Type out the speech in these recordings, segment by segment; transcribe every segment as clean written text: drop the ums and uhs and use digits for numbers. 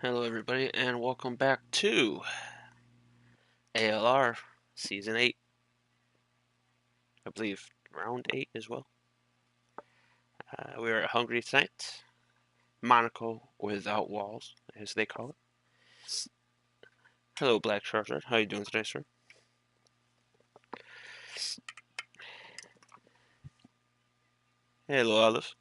Hello everybody and welcome back to ALR Season 8. I believe Round 8 as well. We are at Hungary tonight. Monaco without walls, as they call it. Hello Black Charizard, how are you doing today, sir? Hello Olive.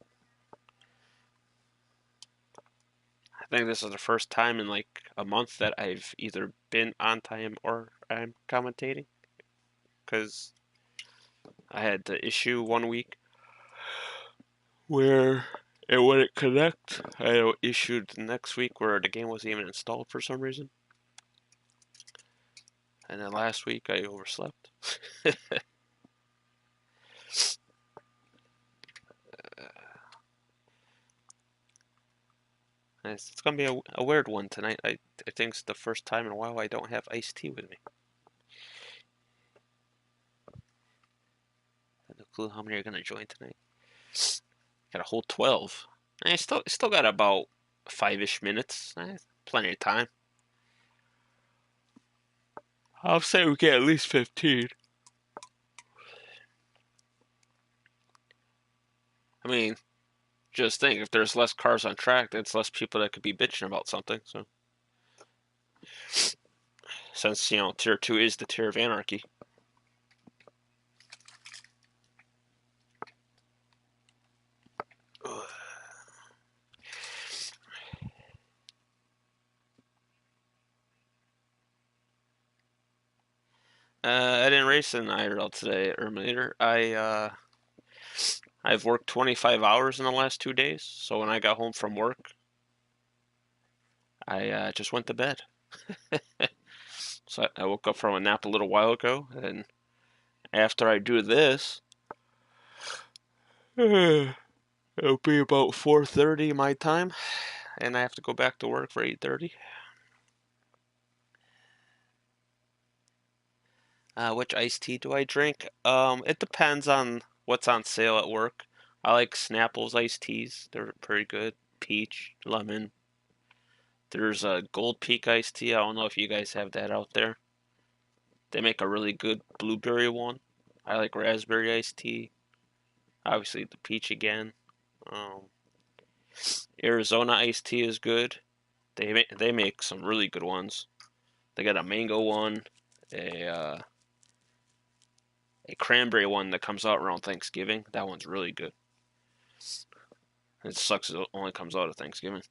I think this is the first time in like a month that I've either been on time or I'm commentating. Because I had the issue one week where it wouldn't connect. I issued the next week where the game wasn't even installed for some reason. And then last week I overslept. It's gonna be a weird one tonight. I think it's the first time in a while I don't have iced tea with me. I have no clue how many are gonna join tonight. Got a whole 12. I still got about 5-ish minutes. Plenty of time. I'll say we get at least 15. I mean, just think, if there's less cars on track, that's less people that could be bitching about something, so. Since, Tier 2 is the tier of anarchy. I didn't race in IRL today, Erminator. I've worked 25 hours in the last 2 days, so when I got home from work, I just went to bed. So I woke up from a nap a little while ago, and after I do this, it'll be about 4:30 my time, and I have to go back to work for 8:30. Which iced tea do I drink? It depends on what's on sale at work. I like Snapple's iced teas. They're pretty good. Peach, lemon. There's a Gold Peak iced tea. I don't know if you guys have that out there. They make a really good blueberry one. I like raspberry iced tea. Obviously the peach again. Arizona iced tea is good. They make some really good ones. They got a mango one, a cranberry one that comes out around Thanksgiving. That one's really good. It sucks it only comes out at Thanksgiving.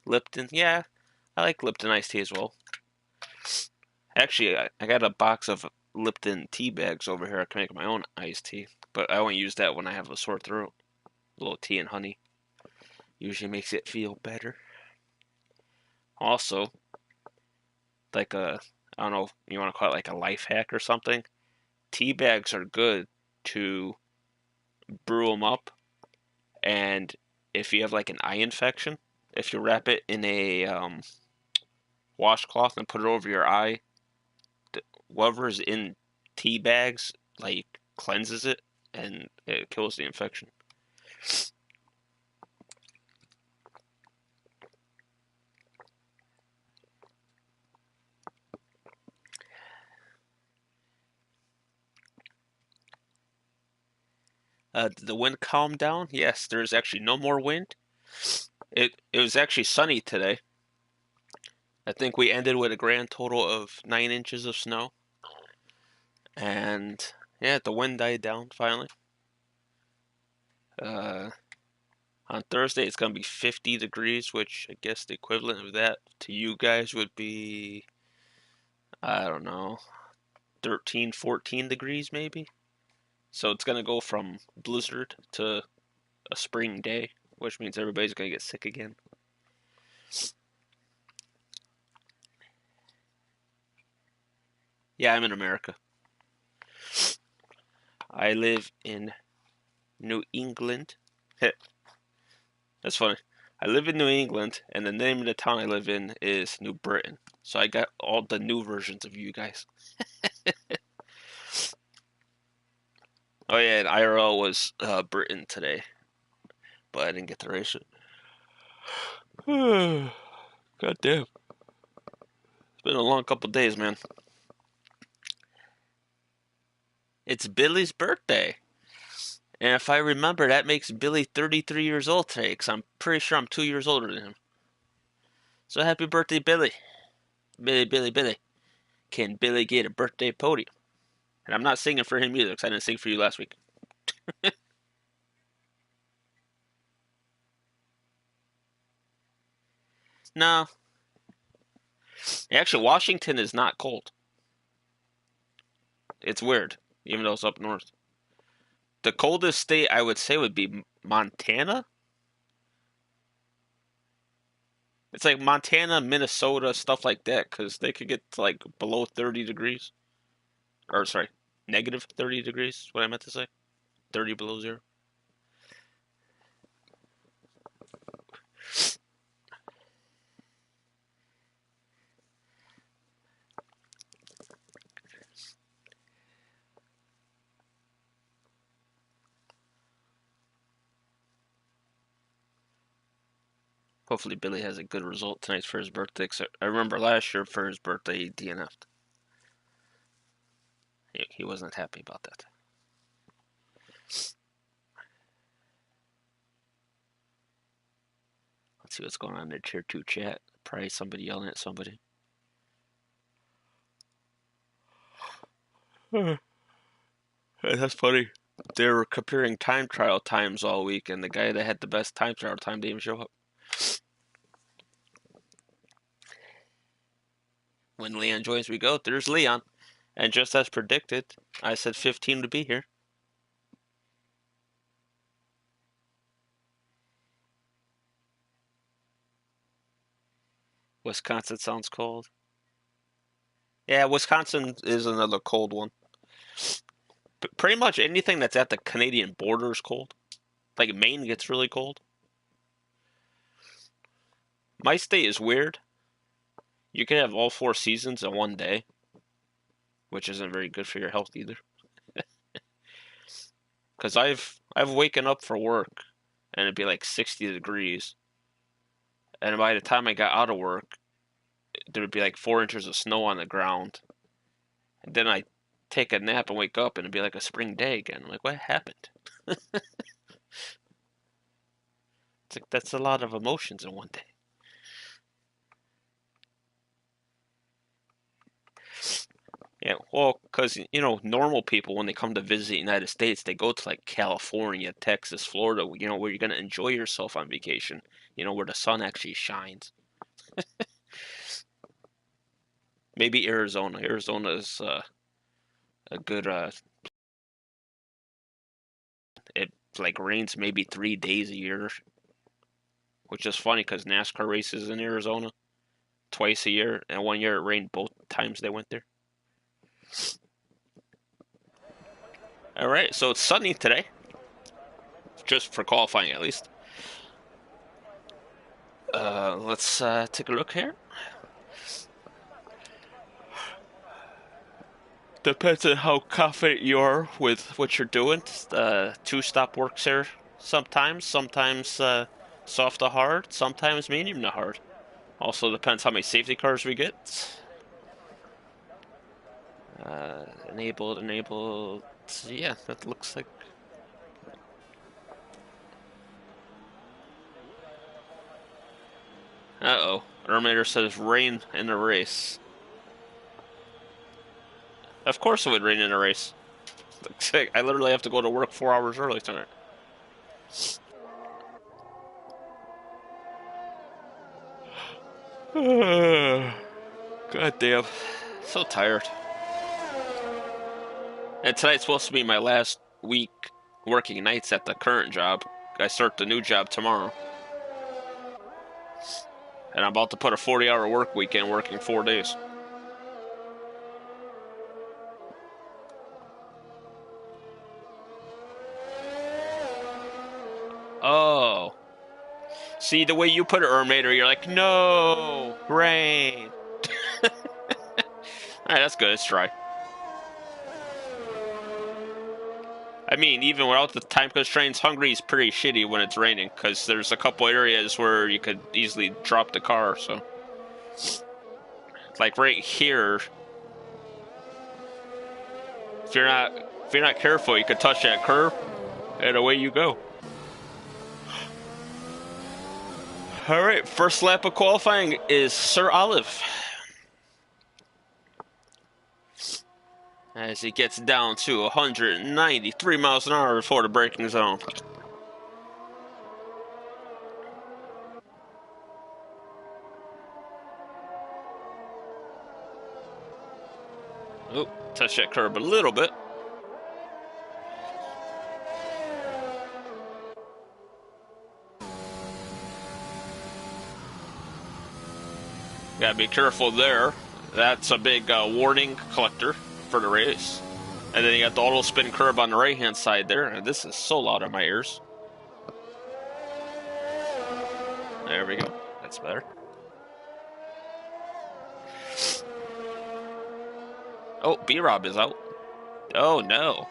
Lipton, yeah, I like Lipton iced tea as well. Actually, I got a box of Lipton tea bags over here. I can make my own iced tea, but I only use that when I have a sore throat. A little tea and honey usually makes it feel better. Also, like I don't know if you want to call it like a life hack or something. Tea bags are good to brew them up, and if you have like an eye infection, if you wrap it in a washcloth and put it over your eye, whatever's in tea bags like cleanses it and it kills the infection. Did the wind calm down? Yes, there's actually no more wind. It was actually sunny today. I think we ended with a grand total of 9 inches of snow. And yeah, the wind died down finally. On Thursday it's gonna be 50 degrees, which I guess the equivalent of that to you guys would be, I don't know, 13, 14 degrees maybe. So it's gonna go from blizzard to a spring day, which means everybody's gonna get sick again. Yeah, I'm in America. I live in New England. That's funny. I live in New England, and the name of the town I live in is New Britain. So I got all the new versions of you guys. Oh yeah, and IRL was Britain today, but I didn't get to race it. God damn. It's been a long couple days, man. It's Billy's birthday. And if I remember, that makes Billy 33 years old today, because I'm pretty sure I'm 2 years older than him. So happy birthday, Billy. Billy, Billy, Billy. Can Billy get a birthday podium? And I'm not singing for him either, because I didn't sing for you last week. No. Actually, Washington is not cold. It's weird, even though it's up north. The coldest state I would say would be Montana. It's like Montana, Minnesota, stuff like that, because they could get to like below 30 degrees. Or, sorry, negative 30 degrees is what I meant to say. 30 below zero. Hopefully Billy has a good result tonight for his birthday. I remember last year for his birthday he DNF'd. He wasn't happy about that. Let's see what's going on in the tier 2 chat. Probably somebody yelling at somebody. That's funny. They were comparing time trial times all week, and the guy that had the best time trial time didn't even show up. When Leon joins, we go. There's Leon. And just as predicted, I said 15 to be here. Wisconsin sounds cold. Yeah, Wisconsin is another cold one. But pretty much anything that's at the Canadian border is cold. Like Maine gets really cold. My state is weird. You can have all 4 seasons in one day, which isn't very good for your health either. Because I've waken up for work and it'd be like 60 degrees, and by the time I got out of work, there would be like 4 inches of snow on the ground. And then I take a nap and wake up and it'd be like a spring day again. I'm like, what happened? It's like that's a lot of emotions in one day. Yeah, well, because, normal people, when they come to visit the United States, they go to, like, California, Texas, Florida, where you're going to enjoy yourself on vacation, where the sun actually shines. Maybe Arizona. Arizona is a good, it, like, rains maybe 3 days a year, which is funny because NASCAR races in Arizona twice a year, and one year it rained both times they went there. All right, so it's sunny today, just for qualifying at least. Let's take a look here. Depends on how confident you are with what you're doing. 2-stop works here sometimes. Sometimes soft to hard. Sometimes medium to hard. Also depends how many safety cars we get. Enabled. Yeah, that looks like. Uh-oh. Ermator says rain in a race. Of course it would rain in a race. I literally have to go to work 4 hours early tonight. God damn. So tired. And tonight's supposed to be my last week working nights at the current job. I start the new job tomorrow. And I'm about to put a 40-hour work week in, working 4 days. Oh. See, the way you put it, Ermator, you're like, no, rain. Alright, that's good. Let's try. I mean, even without the time constraints, Hungary is pretty shitty when it's raining, because there's a couple areas where you could easily drop the car, so. Like right here, if you're not careful, you could touch that curb, and away you go. Alright, first lap of qualifying is Sir Olive. As he gets down to 193 miles an hour before the braking zone. Oh, touch that curb a little bit. Gotta be careful there. That's a big warning collector for the race. And then you got the auto spin curb on the right hand side there. And this is so loud in my ears. There we go. That's better. Oh, B-Rob is out. Oh no.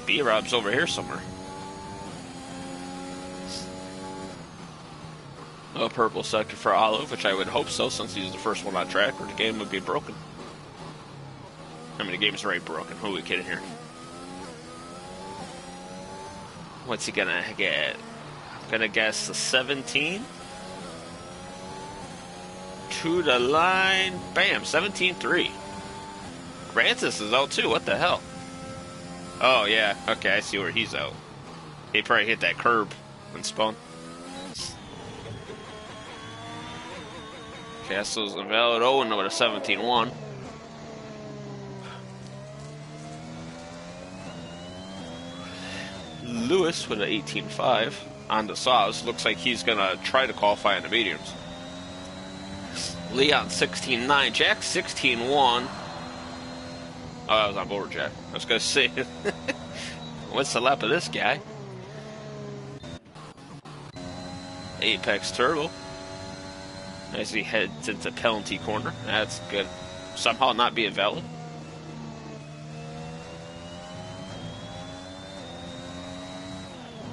B-Rob's over here somewhere. A purple sector for Olive, which I would hope so, since he's the first one on track, or the game would be broken. I mean, the game's already broken. Who are we kidding here? What's he gonna get? I'm gonna guess the 17. To the line. Bam, 17-3. Francis is out too. What the hell? Oh, yeah. Okay, I see where he's out. He probably hit that curb and spun. Castle's invalid. Oh, and with a 17-1. Lewis with an 18-5 on the saws. Looks like he's going to try to qualify in the mediums. Leon 16-9. Jack 16-1. Oh, I was on board, Jack. I was going to say, what's the lap of this guy? Apex Turbo. As he heads into penalty corner. That's good. Somehow not being valid.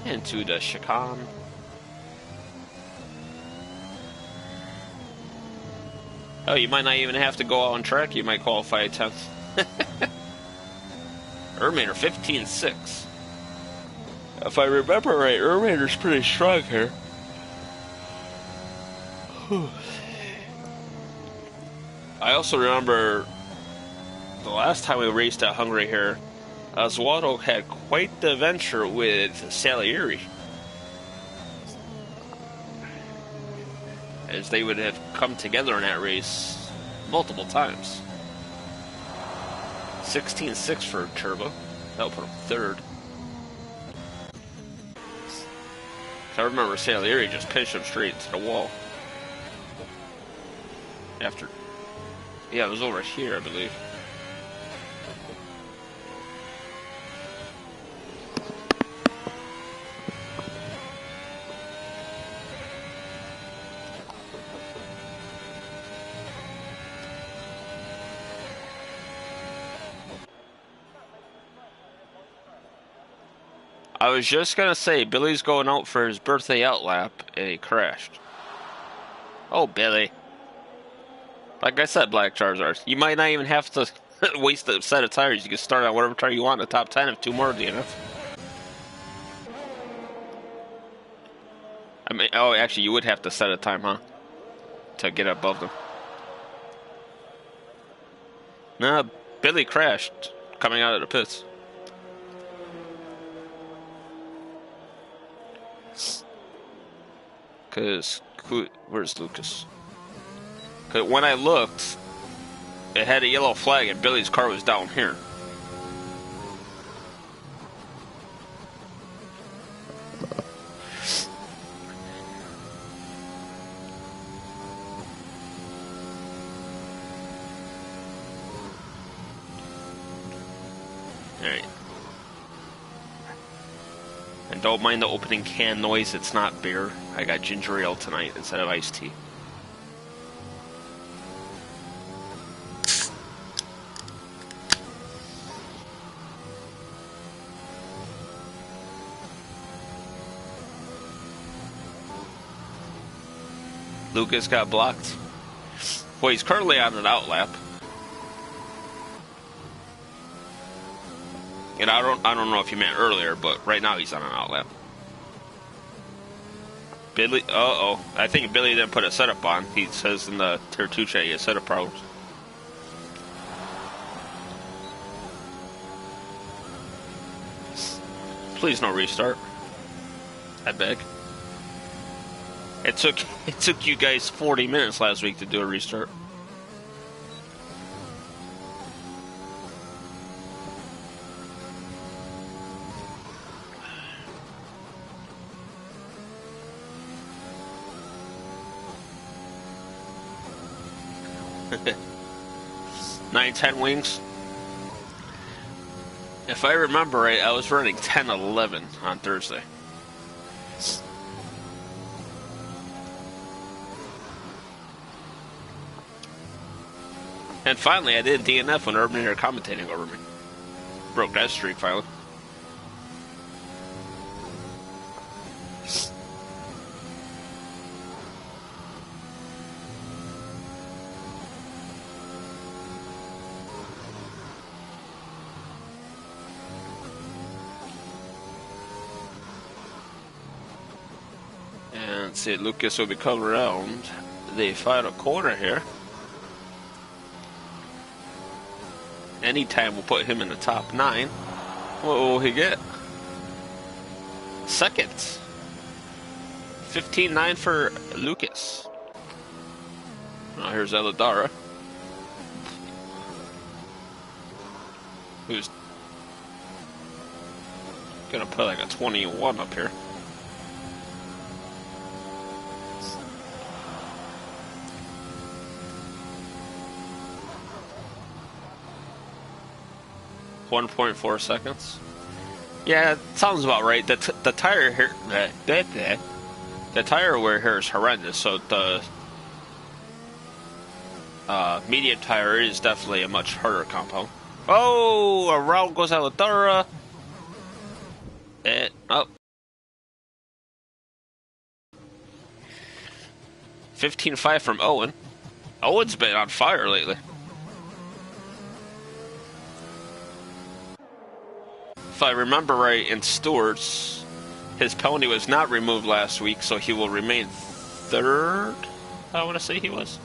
Into the chicane. Oh, you might not even have to go out on track. You might qualify a 10th. Ermater 15-6. If I remember right, Ermater's pretty strong here. I also remember the last time we raced at Hungary here, Oswaldo had quite the adventure with Salieri. As they would have come together in that race multiple times. 16-6 for Turbo. That'll put him third. I remember Salieri just pinched him straight into the wall. After... Yeah, it was over here, I believe. I was just gonna say, Billy's going out for his birthday out lap, and he crashed. Oh, Billy. Like I said, Black Charizard, you might not even have to waste a set of tires. You can start on whatever tire you want in the top 10 if two more DNF. I mean, oh, actually, you would have to set a time, huh? To get above them. Nah, Billy crashed coming out of the pits. Because, where's Lucas? Because when I looked, it had a yellow flag and Billy's car was down here. Alright. And don't mind the opening can noise, it's not beer. I got ginger ale tonight instead of iced tea. Lucas got blocked. Well, he's currently on an outlap. And I don't know if you meant earlier, but right now he's on an outlap. Billy, I think Billy didn't put a setup on. He says in the Tier 2 chat he has setup problems. Please no restart. I beg. It took you guys 40 minutes last week to do a restart. Nine, 10 wings. If I remember right, I was running 10-11 on Thursday. And finally, I did DNF when Urban were commentating over me. Broke that streak finally. And see, Lucas will be coming around the final corner here. Anytime we'll put him in the top 9. What will he get? Second. 15-9 for Lucas. Oh, here's Eladara, who's gonna put like a 21 up here. .4 seconds. Yeah, it sounds about right. The tire here, the tire wear here is horrendous. So the medium tire is definitely a much harder compound. Oh, around goes Aladara. Oh. 15-5 from Owen. Owen's been on fire lately. If I remember right, in Stewart's, his penalty was not removed last week, so he will remain third, I want to say he was.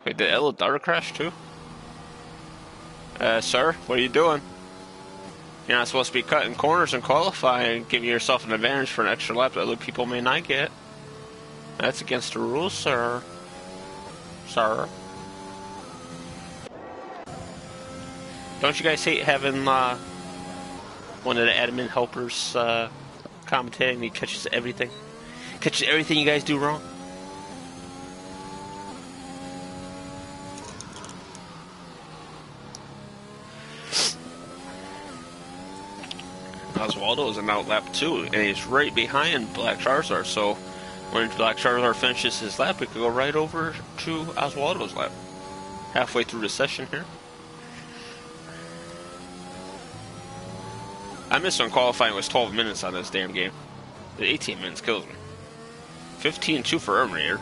Wait, did Eladara crash too? Sir, what are you doing? You're not supposed to be cutting corners and qualifying, giving yourself an advantage for an extra lap that other people may not get. That's against the rules, sir. Sir. Don't you guys hate having one of the admin helpers commentating? He catches everything. Catches everything you guys do wrong. Oswaldo is in outlap 2, and he's right behind Black Charizard, so when Black Charizard finishes his lap, we could go right over to Oswaldo's lap. Halfway through the session here. I missed on qualifying was 12 minutes on this damn game. The 18 minutes kills me. 15-2 for Ermrier.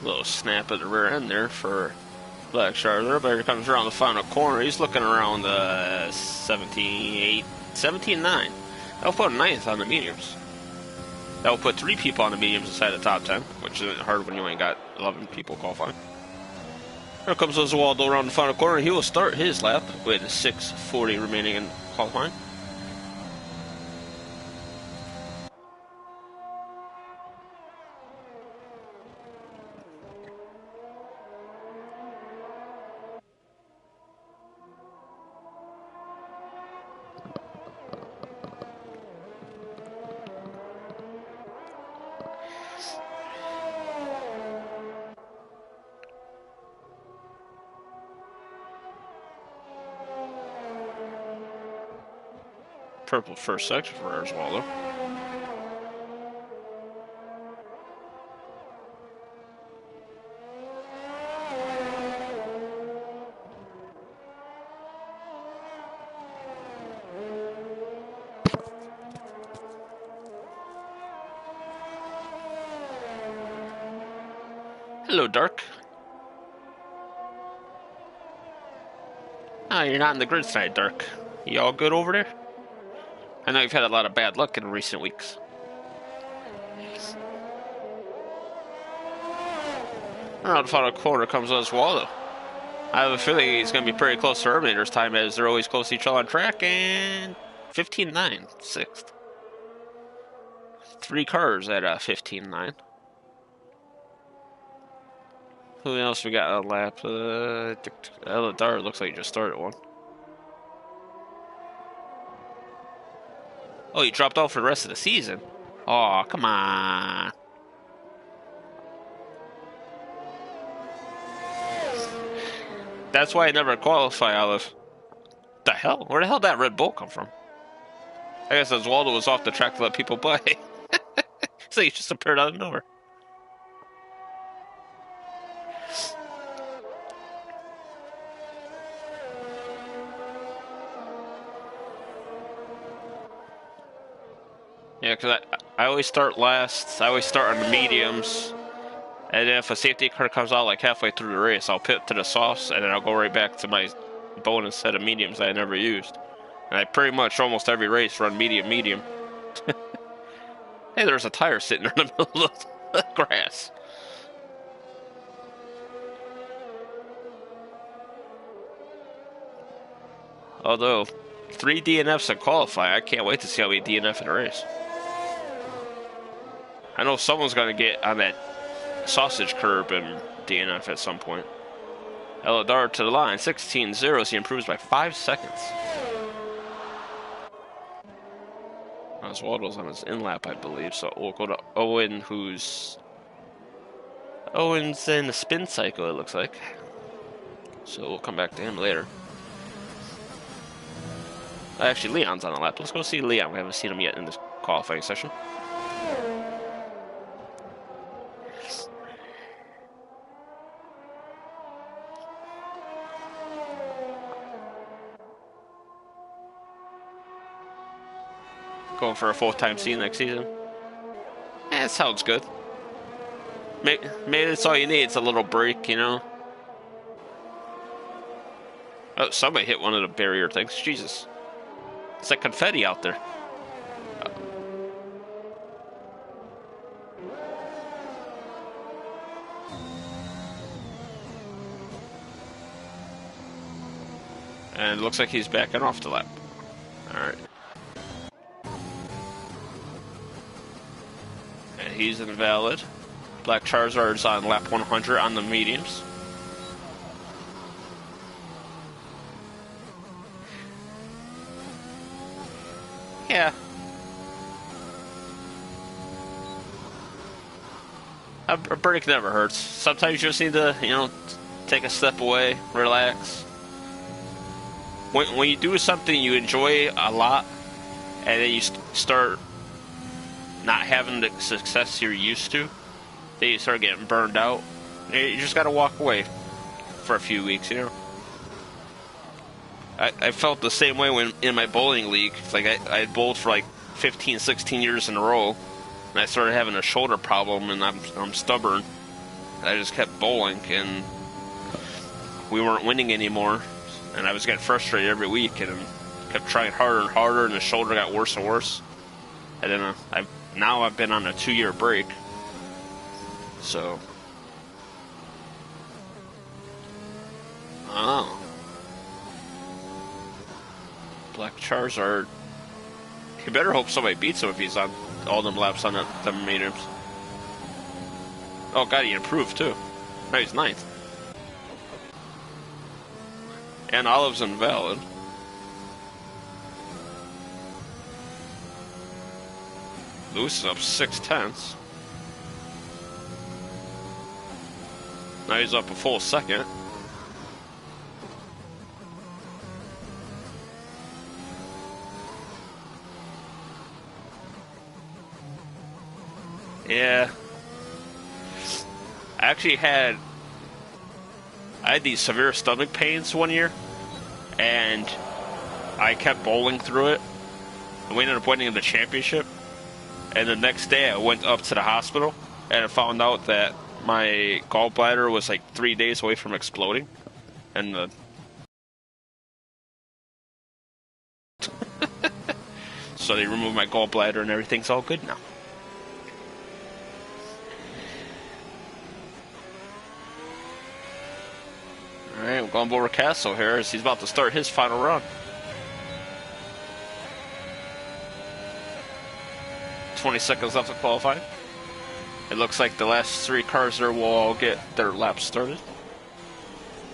Little snap at the rear end there for Black Charizard, but here comes around the final corner. He's looking around 17-8, 17-9. That'll put 9th on the mediums. That'll put 3 people on the mediums inside the top 10, which isn't hard when you ain't got 11 people qualifying. Here comes Oswaldo around the final corner. He will start his lap with 6:40 remaining in qualifying. Purple first section for Arizwaldo. Hello, Dark. Oh, you're not in the grid tonight, Dark. You all good over there? I know you've had a lot of bad luck in recent weeks. Around the final corner comes Oswaldo. I have a feeling he's going to be pretty close to Terminator's time, as they're always close to each other on track, and 15-9, 6th. 3 cars at 15-9. Who else we got on lap? LR looks like he just started one. Oh, he dropped off for the rest of the season. Oh, come on. That's why I never qualify, Olive. The hell? Where the hell did that Red Bull come from? I guess Oswaldo was off the track to let people play. So he just appeared out of nowhere. Yeah, because I always start last. I always start on the mediums. And then if a safety car comes out like halfway through the race, I'll pit to the softs, and then I'll go right back to my bonus set of mediums I never used. And I pretty much almost every race run medium. Hey, there's a tire sitting in the middle of the grass. Although, 3 DNFs in qualify, I can't wait to see how we DNF in a race. I know someone's going to get on that sausage curb and DNF at some point. LR to the line, 16-0, he improves by 5 seconds. Oswaldo's on his in-lap, I believe, so we'll go to Owen, Owen's in the spin cycle, it looks like. So we'll come back to him later. Actually, Leon's on the lap. Let's go see Leon. We haven't seen him yet in this qualifying session. Going for a full-time seat next season. That sounds good. Maybe that's all you need. It's a little break, you know. Oh, somebody hit one of the barrier things. Jesus. It's like confetti out there. And it looks like he's backing off the lap. Alright. And he's invalid. Black Charizard's on lap 100 on the mediums. Yeah. A break never hurts. Sometimes you just need to, you know, take a step away, relax. When you do something you enjoy a lot, and then you start not having the success you're used to, then you start getting burned out. You just gotta walk away for a few weeks, you know. I felt the same way when in my bowling league. It's like I bowled for like 15, 16 years in a row, and I started having a shoulder problem, and I'm stubborn. I just kept bowling, and we weren't winning anymore, and I was getting frustrated every week, and kept trying harder and harder, and the shoulder got worse and worse. And then I've been on a 2-year break, so I don't know. Black Charizard. You better hope somebody beats him if he's on all them laps on the mediums. Oh god, he improved too. Now he's 9th. And Olive's invalid. Lewis is up 6/10. Now he's up a full second. Yeah. I actually had these severe stomach pains one year, and I kept bowling through it. And we ended up winning the championship. And the next day, I went up to the hospital, and I found out that my gallbladder was like 3 days away from exploding. And so they removed my gallbladder, and everything's all good now. Alright, we're going over Castle here as he's about to start his final run. 20 seconds left to qualify. It looks like the last 3 cars there will all get their laps started.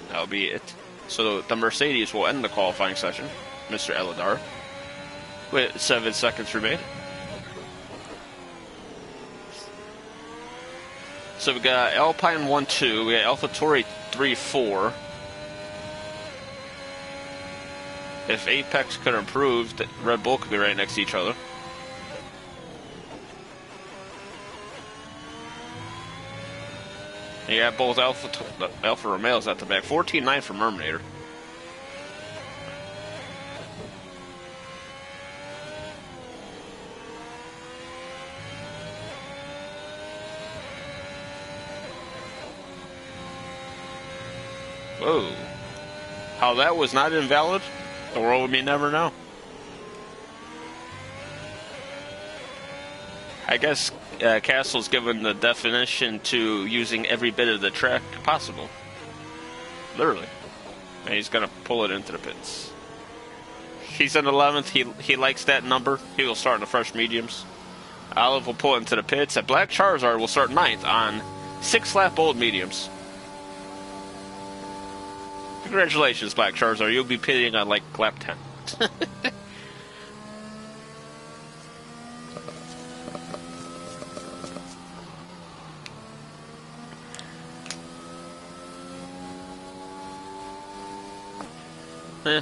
That'll be it. So the Mercedes will end the qualifying session, Mr. ALR, with 7 seconds remaining. So we got Alpine 1-2, we got AlphaTauri 3-4. If Apex could improve, Red Bull could be right next to each other. You got both Alfa Romeos at the back. 14-9 for Merminator. Whoa. How that was not invalid? The world may never know. I guess Castle's given the definition to using every bit of the track possible. Literally. And he's going to pull it into the pits. He's in 11th. He likes that number. He will start in the fresh mediums. Olive will pull it into the pits. And Black Charizard will start 9th on 6-lap old mediums. Congratulations, Black Charizard. You'll be pitting on like lap 10.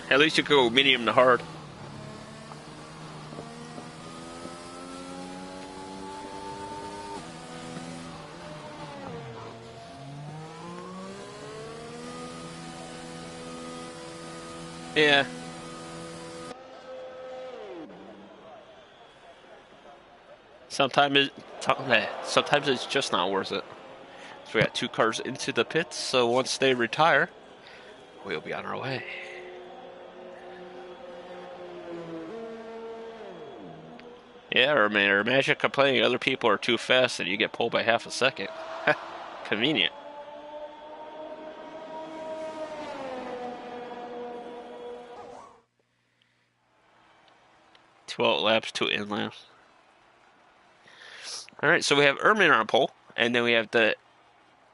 At least you could go medium to hard. Yeah. Sometimes it's just not worth it. So we got 2 cars into the pits, so once they retire, we'll be on our way. Yeah, or imagine complaining other people are too fast and you get pulled by half a second. Convenient. Two out laps, 2 in laps. Alright, so we have Ermin on pole, and then we have the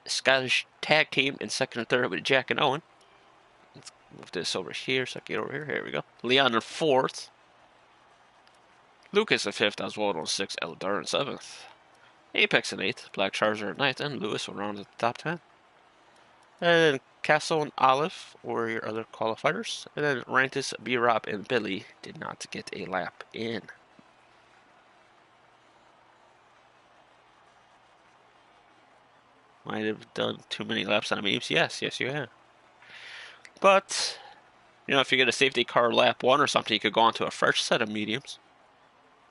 Scottish tag team in second and third with Jack and Owen. Let's move this over here, so I can get over here. Here we go. Leon in 4th. Lucas in 5th, Oswald in 6th, Eldar in 7th. Apex in 8th, Black Charizard in 9th, and Lewis will round at the top 10. And then Castle and Olive were your other qualifiers. And then Rantis, B-Rob, and Billy did not get a lap in. Might have done too many laps on the mediums. Yes, you have. But, you know, if you get a safety car lap 1 or something, you could go on to a fresh set of mediums.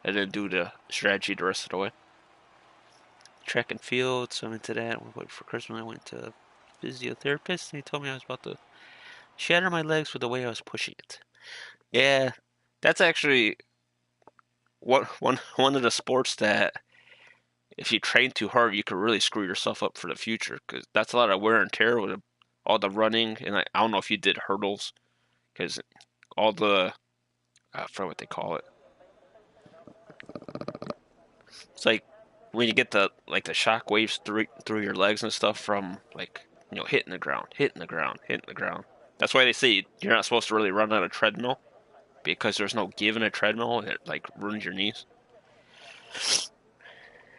And then do the strategy the rest of the way. Track and field, so I'm into that. For Christmas, I went to a physiotherapist, and he told me I was about to shatter my legs with the way I was pushing it. Yeah, that's actually one of the sports that if you train too hard, you could really screw yourself up for the future, because that's a lot of wear and tear with all the running, and I don't know if you did hurdles, because all the, I forget what they call it. It's like when you get the shock waves through your legs and stuff from hitting the ground. That's why they say you're not supposed to really run on a treadmill, because there's no give in a treadmill and it ruins your knees.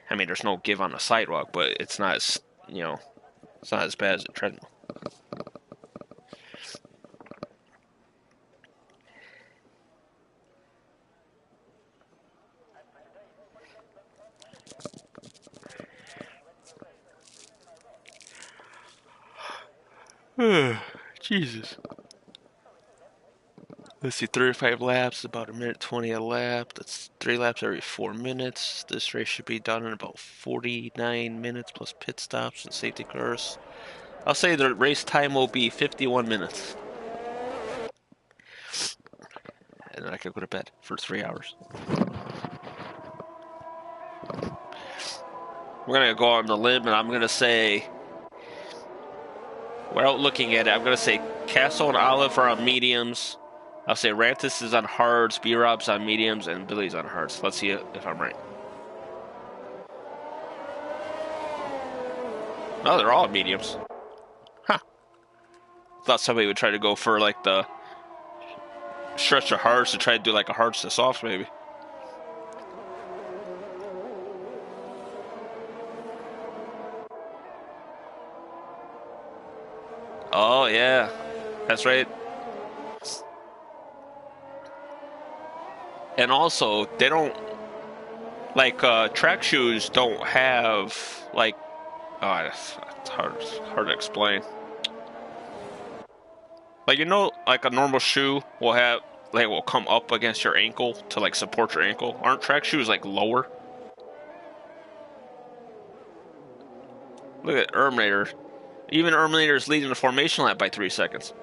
I mean, there's no give on the sidewalk, but it's not as it's not as bad as a treadmill. Jesus. Let's see, 35 laps, about 1:20 a lap. That's 3 laps every 4 minutes. This race should be done in about 49 minutes plus pit stops and safety cars. I'll say the race time will be 51 minutes. And then I can go to bed for 3 hours. We're going to go on the limb, and I'm going to say, without looking at it, I'm going to say Castle and Olive are on mediums. I'll say Rantis is on hards, B-Rob's on mediums, and Billy's on hards. Let's see if I'm right. No, they're all on mediums. Huh. Thought somebody would try to go for like the stretch of hards to try to do like a hards to soft maybe. Oh yeah, that's right. And also, they don't, like, track shoes don't have, like, it's hard to explain. Like, you know, like a normal shoe will have, like, will come up against your ankle to, like, support your ankle. Aren't track shoes, like, lower? Look at Erminator. Even Erminator is leading the formation lap by 3 seconds.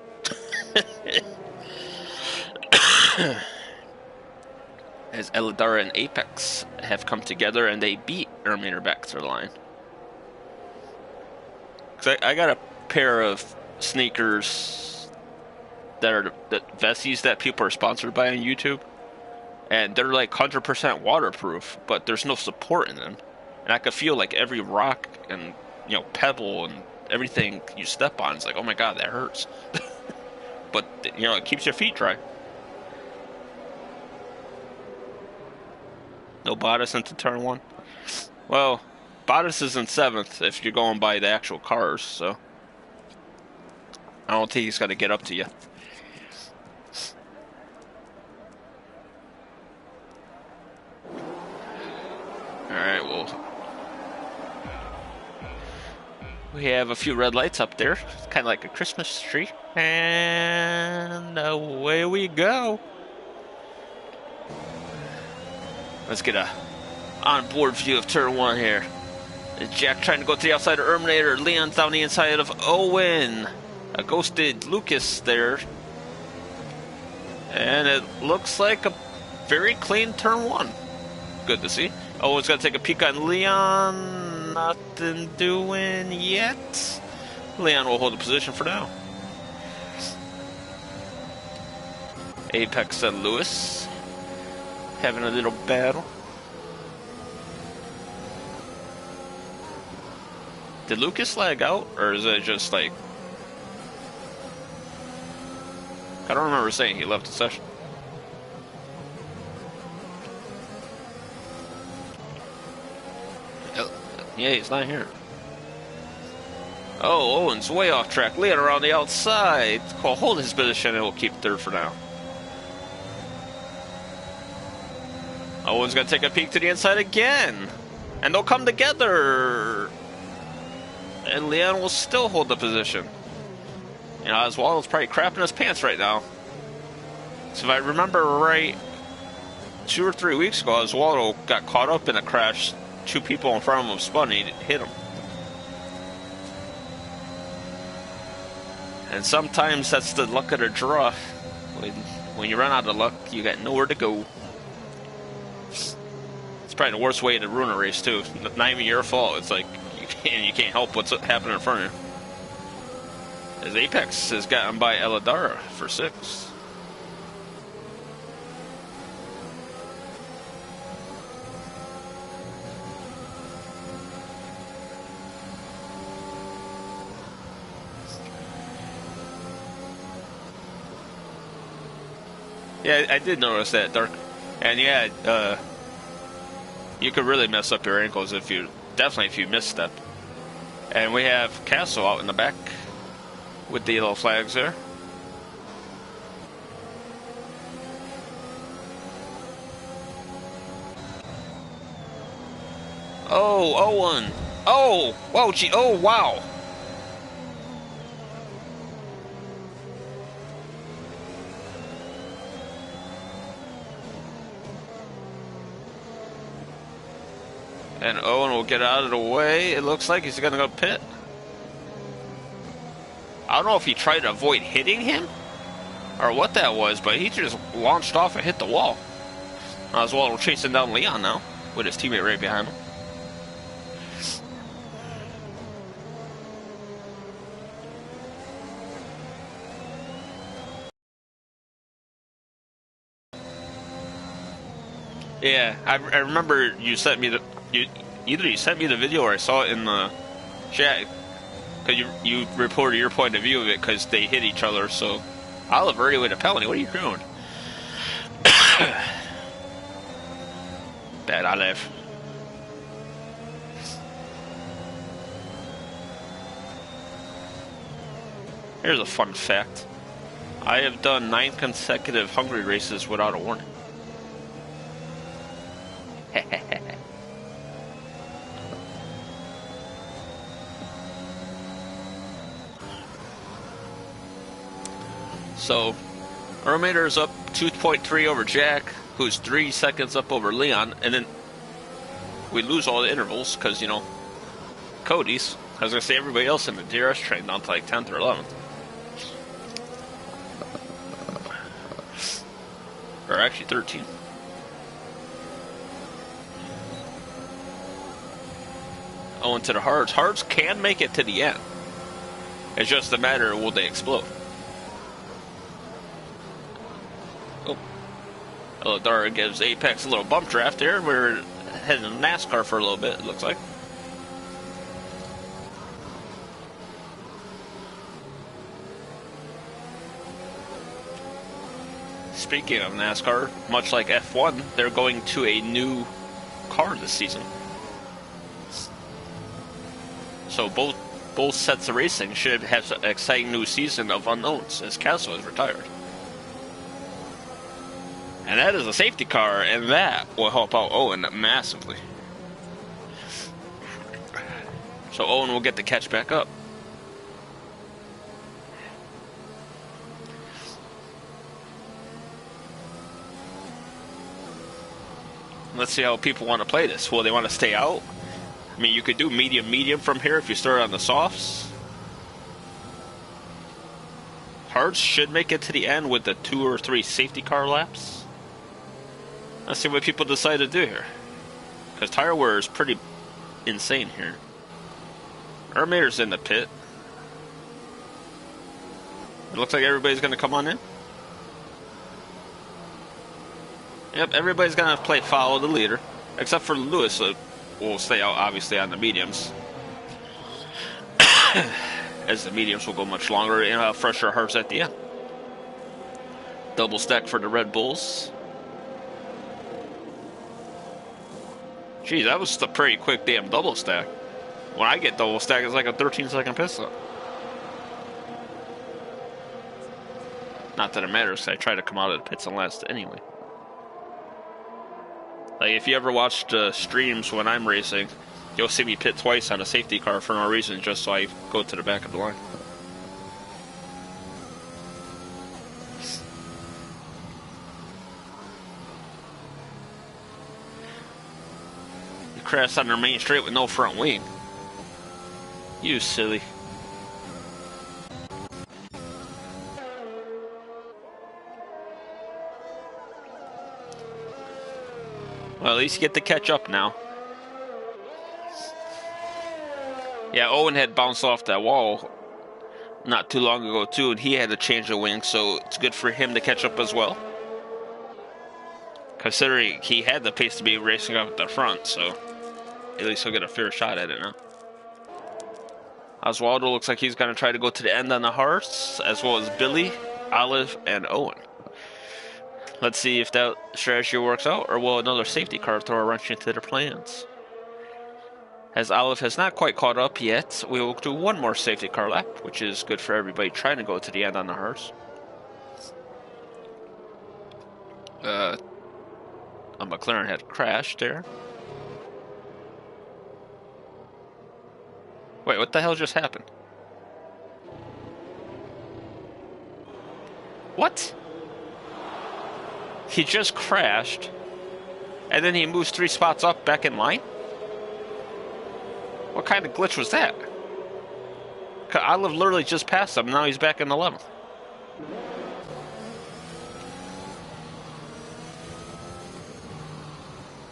As Elidara and Apex have come together and they beat Erminator back to the line. Cause I got a pair of sneakers that are the Vesties that people are sponsored by on YouTube, and they're like 100% waterproof, but there's no support in them, and I could feel like every rock and pebble and everything you step on. It's like, oh my god, that hurts. But it keeps your feet dry. No Bottas into turn 1. Well, Bottas is in 7th if you're going by the actual cars, so I don't think he's got to get up to you. Alright, well, we have a few red lights up there. It's kind of like a Christmas tree. And away we go. Let's get a on-board view of turn 1 here. Jack trying to go to the outside of Erminator. Leon's down the inside of Owen. A ghosted Lucas there. And it looks like a very clean turn 1. Good to see. Owen's going to take a peek on Leon. Nothing doing yet. Leon will hold the position for now. Apex and Lewis having a little battle. Did Lucas lag out, or is it just like... I don't remember saying he left the session. Yeah, he's not here. Oh, Owen's way off track. Leon around the outside. Cole hold his position and we'll keep 3rd for now. Owen's going to take a peek to the inside again. And they'll come together. And Leon will still hold the position. Oswaldo's probably crapping his pants right now. So if I remember right, 2 or 3 weeks ago, Oswaldo got caught up in a crash. 2 people in front of him spun and he hit him. And sometimes that's the luck of the draw. When you run out of luck, you got nowhere to go. It's probably the worst way to ruin a race too. Not even your fault. It's like you can't help what's happening in front of you. As Apex has gotten by Elidara for 6. Yeah, I did notice that, Dark. And yeah, you could really mess up your ankles if you misstep. And we have Castle out in the back with the yellow flags there. Oh, Owen. Oh, whoa, gee, oh, wow. And Owen will get out of the way. It looks like he's going to go pit. I don't know if he tried to avoid hitting him or what that was, but he just launched off and hit the wall. Oswaldo chasing down Leon now with his teammate right behind him. Yeah, I remember you sent me either you sent me the video or I saw it in the chat, because you reported your point of view of it because they hit each other. So Olive already with a penalty. What are you doing? Bad Olive. Here's a fun fact. I have done 9 consecutive Hungary races without a warning. So, Romater is up 2.3 over Jack, who's 3 seconds up over Leon, and then we lose all the intervals because, you know, Cody's. I was going to say everybody else in the DRS train down to like 10th or 11th. Or actually 13th. Oh, into the hards. Hards can make it to the end. It's just a matter of will they explode. Oh. Dara gives Apex a little bump draft there. We're heading to NASCAR for a little bit, it looks like. Speaking of NASCAR, much like F1, they're going to a new car this season. So both sets of racing should have an exciting new season of unknowns as Castle is retired. And that is a safety car, and that will help out Owen massively. So Owen will get the catch back up. Let's see how people want to play this. Will they want to stay out? I mean, you could do medium from here if you start on the softs. Hards should make it to the end with the 2 or 3 safety car laps. Let's see what people decide to do here. Because tire wear is pretty insane here. Ermater's in the pit. It looks like everybody's going to come on in. Yep, everybody's going to follow the leader. Except for Lewis, will stay out, obviously, on the mediums. As the mediums will go much longer and have fresher harps at the end. Double stack for the Red Bulls. Geez, that was a pretty quick damn double stack. When I get double stack, it's like a 13-second pit stop. Not that it matters, because I try to come out of the pits and last anyway. Like, if you ever watched streams when I'm racing, you'll see me pit twice on a safety car for no reason, just so I go to the back of the line. You crashed on their main straight with no front wing. You silly. Well, at least you get to catch up now. Yeah, Owen had bounced off that wall not too long ago too, and he had to change the wing, so it's good for him to catch up as well. Considering he had the pace to be racing up at the front, so at least he'll get a fair shot at it now. Oswaldo looks like he's going to try to go to the end on the hearts, as well as Billy, Olive, and Owen. Let's see if that strategy works out, or will another safety car throw a wrench into their plans. As Olive has not quite caught up yet, we will do one more safety car lap, which is good for everybody trying to go to the end on the hearse. A McLaren had crashed there. Wait, what the hell just happened? What? He just crashed, and then he moves 3 spots up back in line? What kind of glitch was that? I live literally just past him. Now he's back in 11th.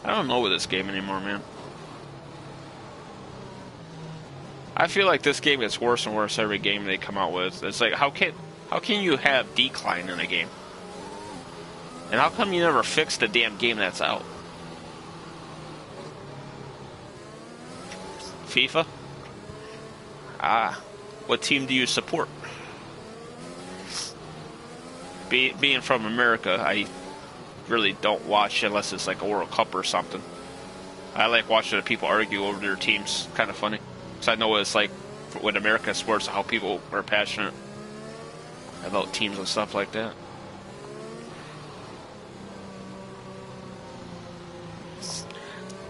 I don't know with this game anymore, man. I feel like this game gets worse and worse every game they come out with. It's like, how can you have decline in a game? And how come you never fix the damn game that's out? FIFA? Ah, what team do you support? Being from America, I really don't watch unless it's like a World Cup or something. I like watching the people argue over their teams. Kind of funny. Because I know what it's like with American sports, how people are passionate about teams and stuff like that.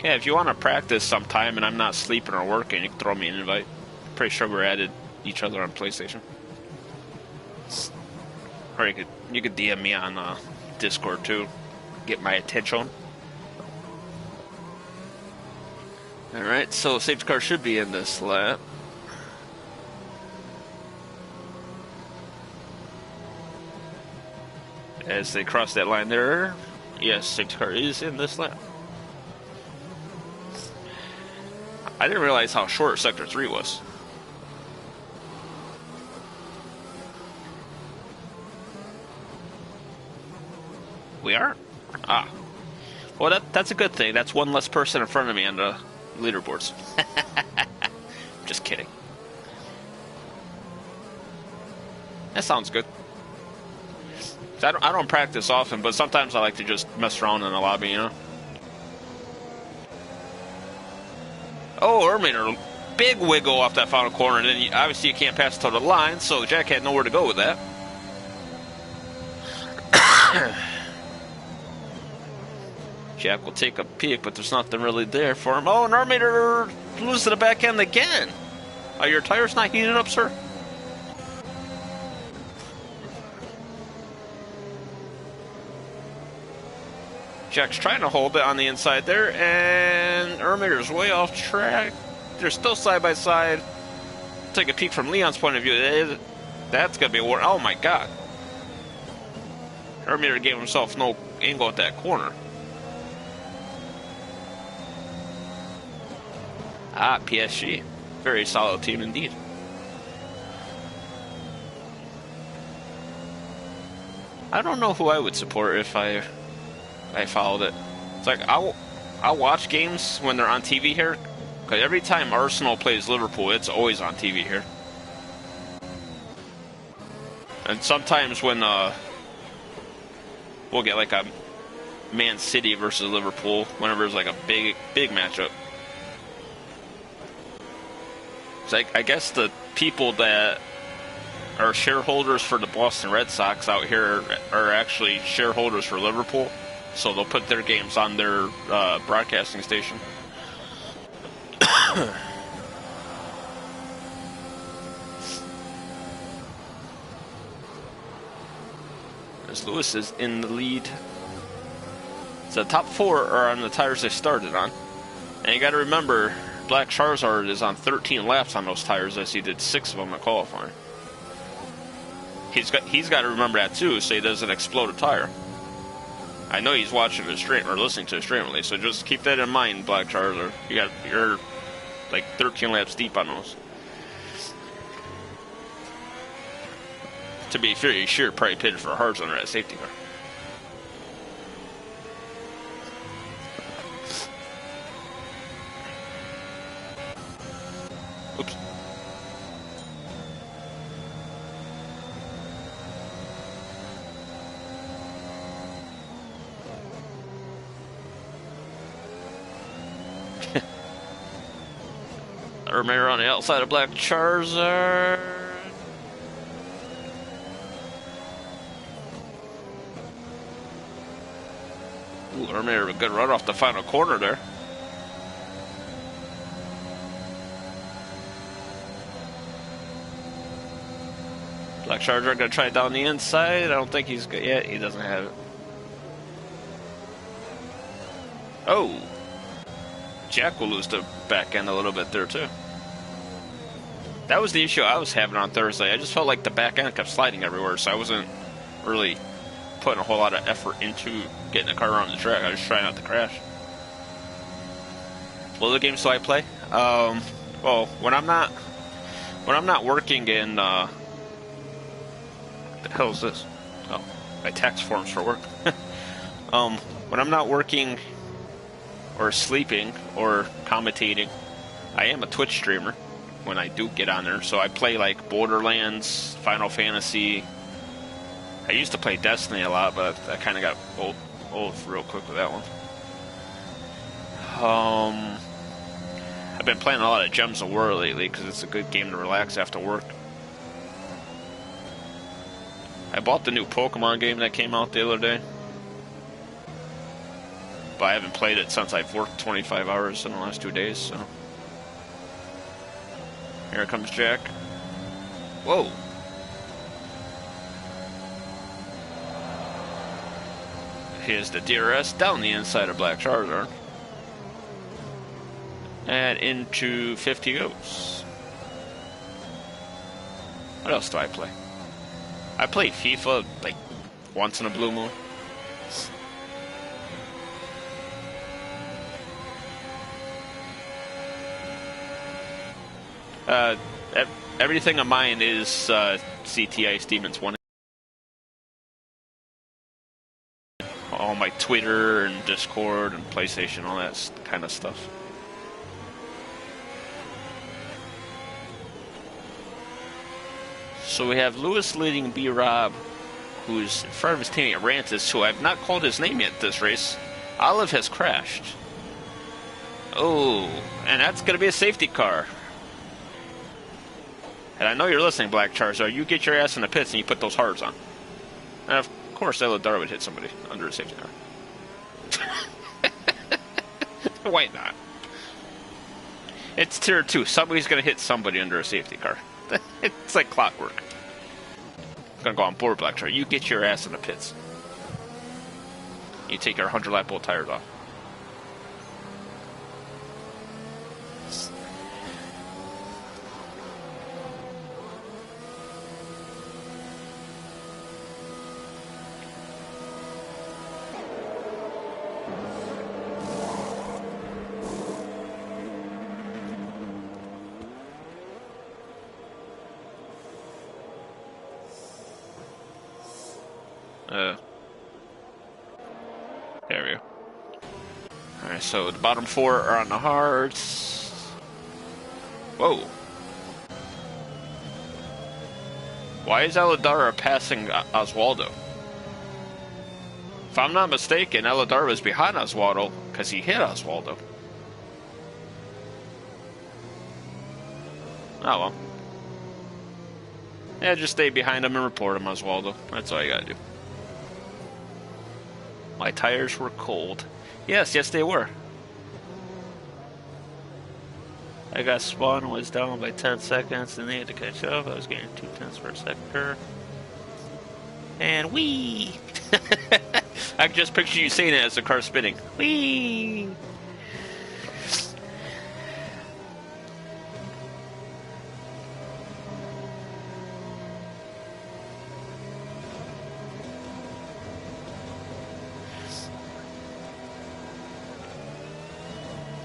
Yeah, if you want to practice sometime and I'm not sleeping or working, you can throw me an invite. Pretty sure we're added each other on PlayStation. Or you could DM me on Discord too. Get my attention. Alright, so safety car should be in this lap. As they cross that line there, yes, safety car is in this lap. I didn't realize how short Sector 3 was. We are? Ah. Well, that's a good thing. That's one less person in front of me on the leaderboards. Just kidding. That sounds good. I don't practice often, but sometimes I like to just mess around in the lobby, you know? Oh, Ermater, big wiggle off that final corner, and then obviously you can't pass to the line, so Jack had nowhere to go with that. Jack will take a peek, but there's nothing really there for him. Oh, and Ermater loses to the back end again. Are your tires not heated up, sir? Jack's trying to hold it on the inside there, and Ermater's way off track. They're still side by side. Take a peek from Leon's point of view. That's going to be a war. Oh my god. Ermater gave himself no angle at that corner. Ah, PSG. Very solid team indeed. I don't know who I would support if I followed it. It's like I'll watch games when they're on TV here, because every time Arsenal plays Liverpool, it's always on TV here. And sometimes when we'll get like a Man City versus Liverpool, whenever there's like a big matchup. It's like, I guess the people that are shareholders for the Boston Red Sox out here are actually shareholders for Liverpool. So they'll put their games on their broadcasting station. As Lewis is in the lead. So the top four are on the tires they started on. And you got to remember, Black Charizard is on 13 laps on those tires, as he did 6 of them at qualifying. He's got to remember that too, so he doesn't explode a tire. I know he's watching the stream or listening to the stream release, so just keep that in mind, Black Charizard. You're like 13 laps deep on those. To be fair, you sure probably pitted for Hards under that safety car. Oops. Ermater on the outside of Black Charizard. Ooh, Ermater with a good run off the final corner there. Black Charizard going to try it down the inside. I don't think he's good yet. He doesn't have it. Oh. Jack will lose the back end a little bit there too. That was the issue I was having on Thursday. I just felt like the back end kept sliding everywhere, so I wasn't really putting a whole lot of effort into getting the car around the track. I was trying not to crash. What other games do I play? Well, when I'm not working in what the hell is this? Oh, my tax forms for work. When I'm not working or sleeping or commentating, I am a Twitch streamer when I do get on there. So I play like Borderlands, Final Fantasy. I used to play Destiny a lot, but I kind of got old real quick with that one. I've been playing a lot of Gems of War lately because it's a good game to relax after work. I bought the new Pokemon game that came out the other day, but I haven't played it since I've worked 25 hours in the last 2 days, so. Here comes Jack. Whoa. Here's the DRS down the inside of Black Charizard. And into 50 goes. What else do I play? I play FIFA like once in a blue moon. Everything of mine is CT Ice Demons 1. All my Twitter and Discord and PlayStation, all that kind of stuff. So we have Lewis leading B-Rob, who's in front of his teammate Rantis, who I've not called his name yet this race. Olive has crashed. Oh, and that's going to be a safety car. And I know you're listening, Black Charizard. You get your ass in the pits and you put those hards on. And of course, LDR would hit somebody under a safety car. Why not? It's tier 2. Somebody's going to hit somebody under a safety car. It's like clockwork. I'm going to go on board, Black Charizard. You get your ass in the pits. You take your 100-lap bolt tires off. There we go. Alright, so the bottom 4 are on the hards. Whoa. Why is Aladara passing Oswaldo? If I'm not mistaken, Aladara was behind Oswaldo because he hit Oswaldo. Oh well. Yeah, just stay behind him and report him, Oswaldo. That's all you gotta do. My tires were cold. Yes, they were. I got spun and was down by 10 seconds and needed to catch up. I was getting 0.2 per second. And whee! I can just picture you saying it as the car's spinning. Whee!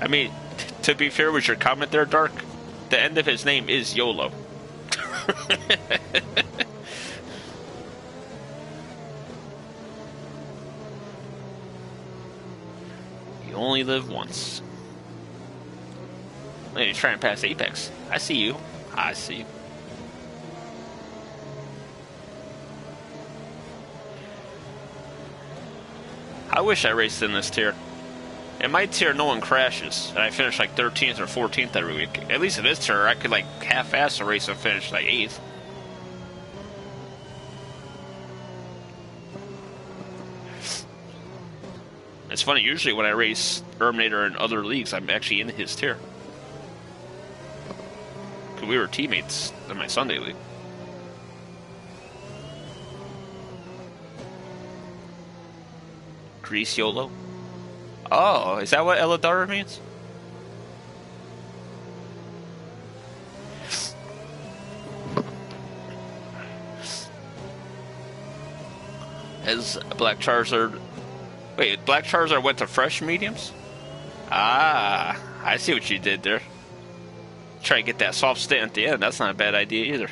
I mean, to be fair with your comment there, Dark, the end of his name is YOLO. You only live once. You're trying to pass Apex. I see you. I see you. I wish I raced in this tier. In my tier, no one crashes, and I finish like 13th or 14th every week. At least in this tier, I could like half-ass a race and finish like 8th. It's funny, usually when I race Erminator in other leagues, I'm actually in his tier. Because we were teammates in my Sunday league. Grease YOLO? Oh, is that what Eladara means? As Black Charizard... Wait, Black Charizard went to fresh mediums? Ah, I see what you did there. Try to get that soft state at the end. That's not a bad idea either.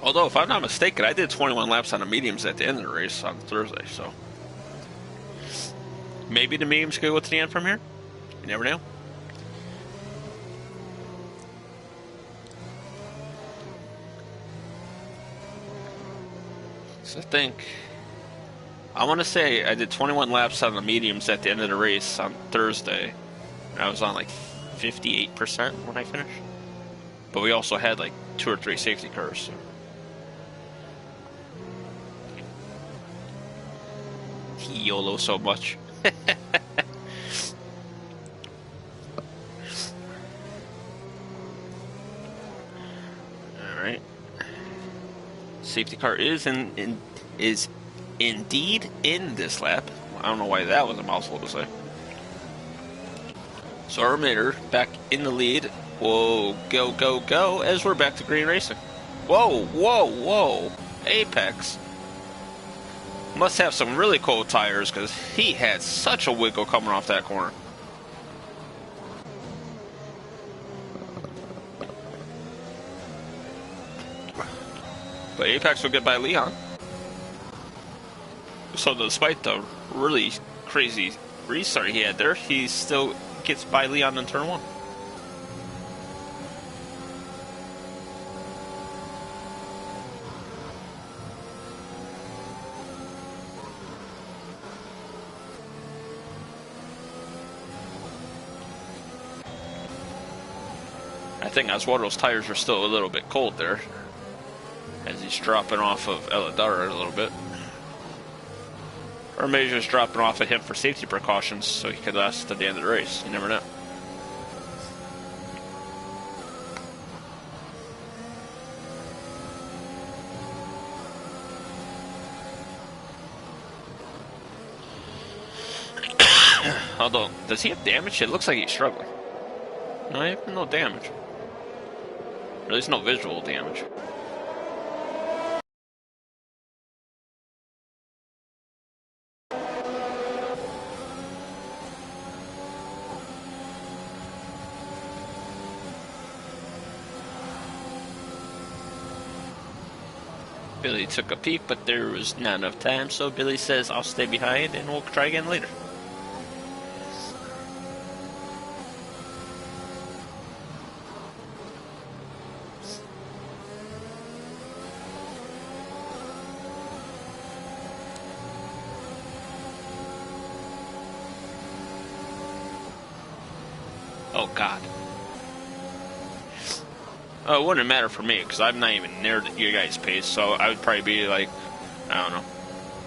Although, if I'm not mistaken, I did 21 laps on the mediums at the end of the race on Thursday, so... Maybe the mediums could go to the end from here? You never know. So I want to say I did 21 laps on the mediums at the end of the race on Thursday. And I was on like 58% when I finished. But we also had like 2 or 3 safety cars. So. He YOLO so much. Alright. Safety car is indeed in this lap. I don't know why that was a mouthful to say. So our Terminator back in the lead. Whoa, go, go, go, as we're back to green racing. Whoa, whoa, whoa. Apex must have some really cold tires because he had such a wiggle coming off that corner. But Apex will get by Leon. So despite the really crazy restart he had there, he still gets by Leon in turn 1. I think Oswaldo's tires are still a little bit cold there, as he's dropping off of Eladara a little bit. Or maybe just dropping off at him for safety precautions so he could last to the end of the race. You never know. Although, does he have damage? It looks like he's struggling. No, he has no damage. Or at least no visual damage. Billy took a peek, but there was not enough time, so Billy says, I'll stay behind and we'll try again later. Oh, God. Oh, it wouldn't matter for me, because I'm not even near your guys' pace, so I would probably be like, I don't know.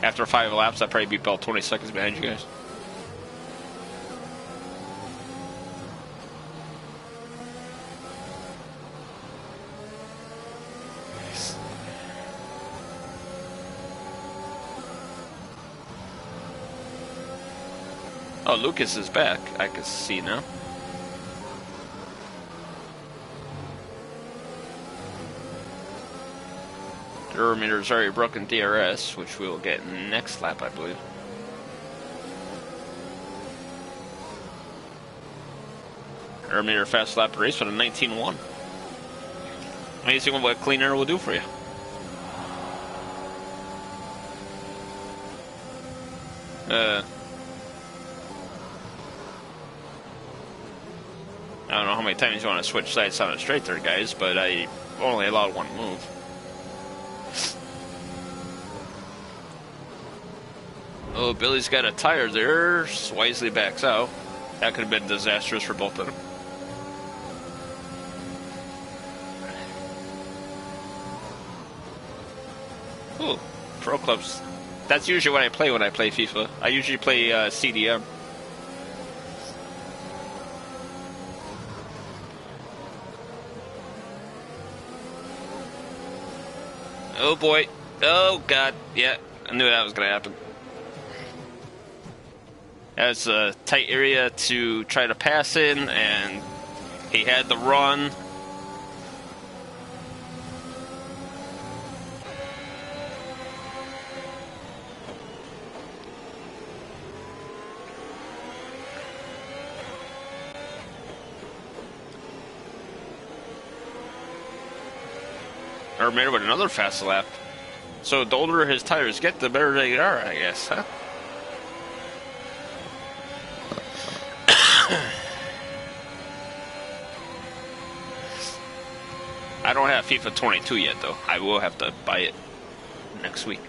After 5 laps, I'd probably be about 20 seconds behind you guys. Oh, Lucas is back. I can see now. Meter's already broken DRS, which we will get next lap, I believe. Meter fast lap race with a 19.1. Amazing what clean air will do for you. I don't know how many times you want to switch sides on a straight there, guys, but I only allowed one move. Oh, Billy's got a tire there. Wisely backs out. That could have been disastrous for both of them. Ooh, Pro Clubs. That's usually what I play when I play FIFA. I usually play CDM. Oh boy. Oh God. Yeah, I knew that was going to happen. That's a tight area to try to pass in, and He had the run. Or made it with another fast lap. So the older his tires get, the better they are, I guess, huh? I don't have FIFA 22 yet, though. I will have to buy it next week.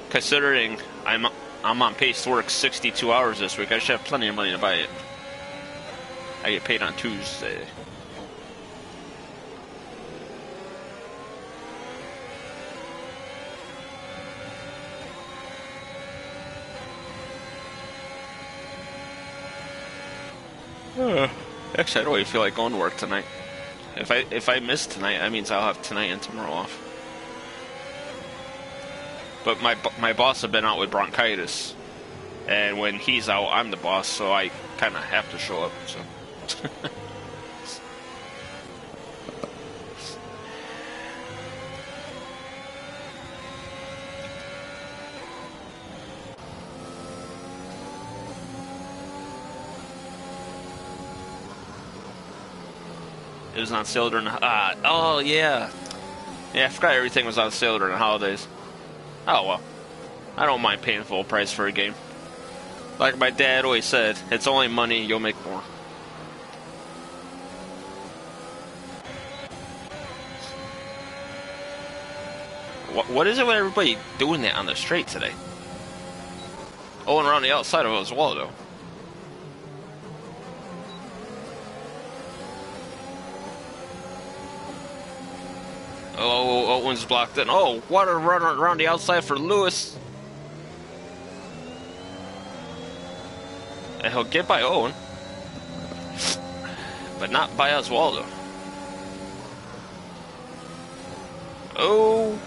Considering I'm on pace to work 62 hours this week, I should have plenty of money to buy it. I get paid on Tuesday. Actually, I don't even feel like going to work tonight. If I miss tonight, that means I'll have tonight and tomorrow off. But my boss have been out with bronchitis, and when he's out, I'm the boss, so I kind of have to show up. So. It was on sale during the... oh, yeah. Yeah, I forgot everything was on sale during the holidays. Oh, well. I don't mind paying full price for a game. Like my dad always said, it's only money, you'll make more. What is it with everybody doing that on the straight today? Oh, and around the outside of it as well, though. Oh, Owen's blocked in. Oh, what a run around the outside for Lewis. And he'll get by Owen. But not by Oswaldo. Oh.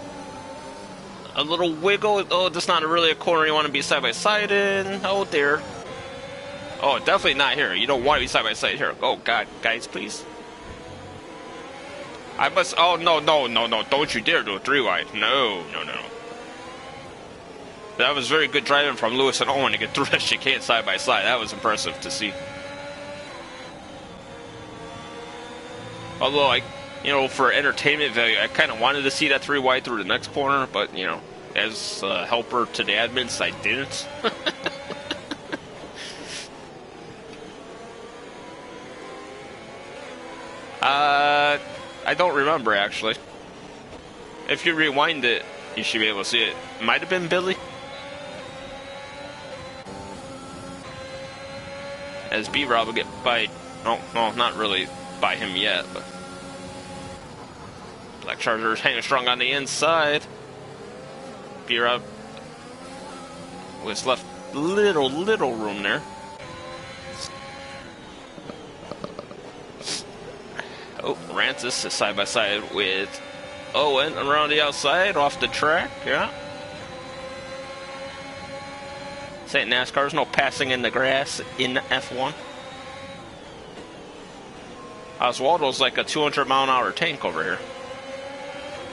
A little wiggle. Oh, that's not really a corner you want to be side by side in. Oh, dear. Oh, definitely not here. You don't want to be side by side here. Oh, God. Guys, please. I must. Oh, no. Don't you dare do a 3-wide. No. That was very good driving from Lewis and Owen to get through that chicane side by side. That was impressive to see. Although, for entertainment value, I kind of wanted to see that 3-wide through the next corner, but, as a helper to the admins, I didn't. I don't remember, actually. If you rewind it, you should be able to see it. Might have been Billy. As B-Rob will get by... Oh, well, not really by him yet, but... Black Charger's hanging strong on the inside. B-Rob was left little room there. Oh, Rancis is side by side with Owen around the outside, off the track, yeah. St. NASCAR's no passing in the grass in F1. Oswaldo's like a 200-mile-an-hour tank over here.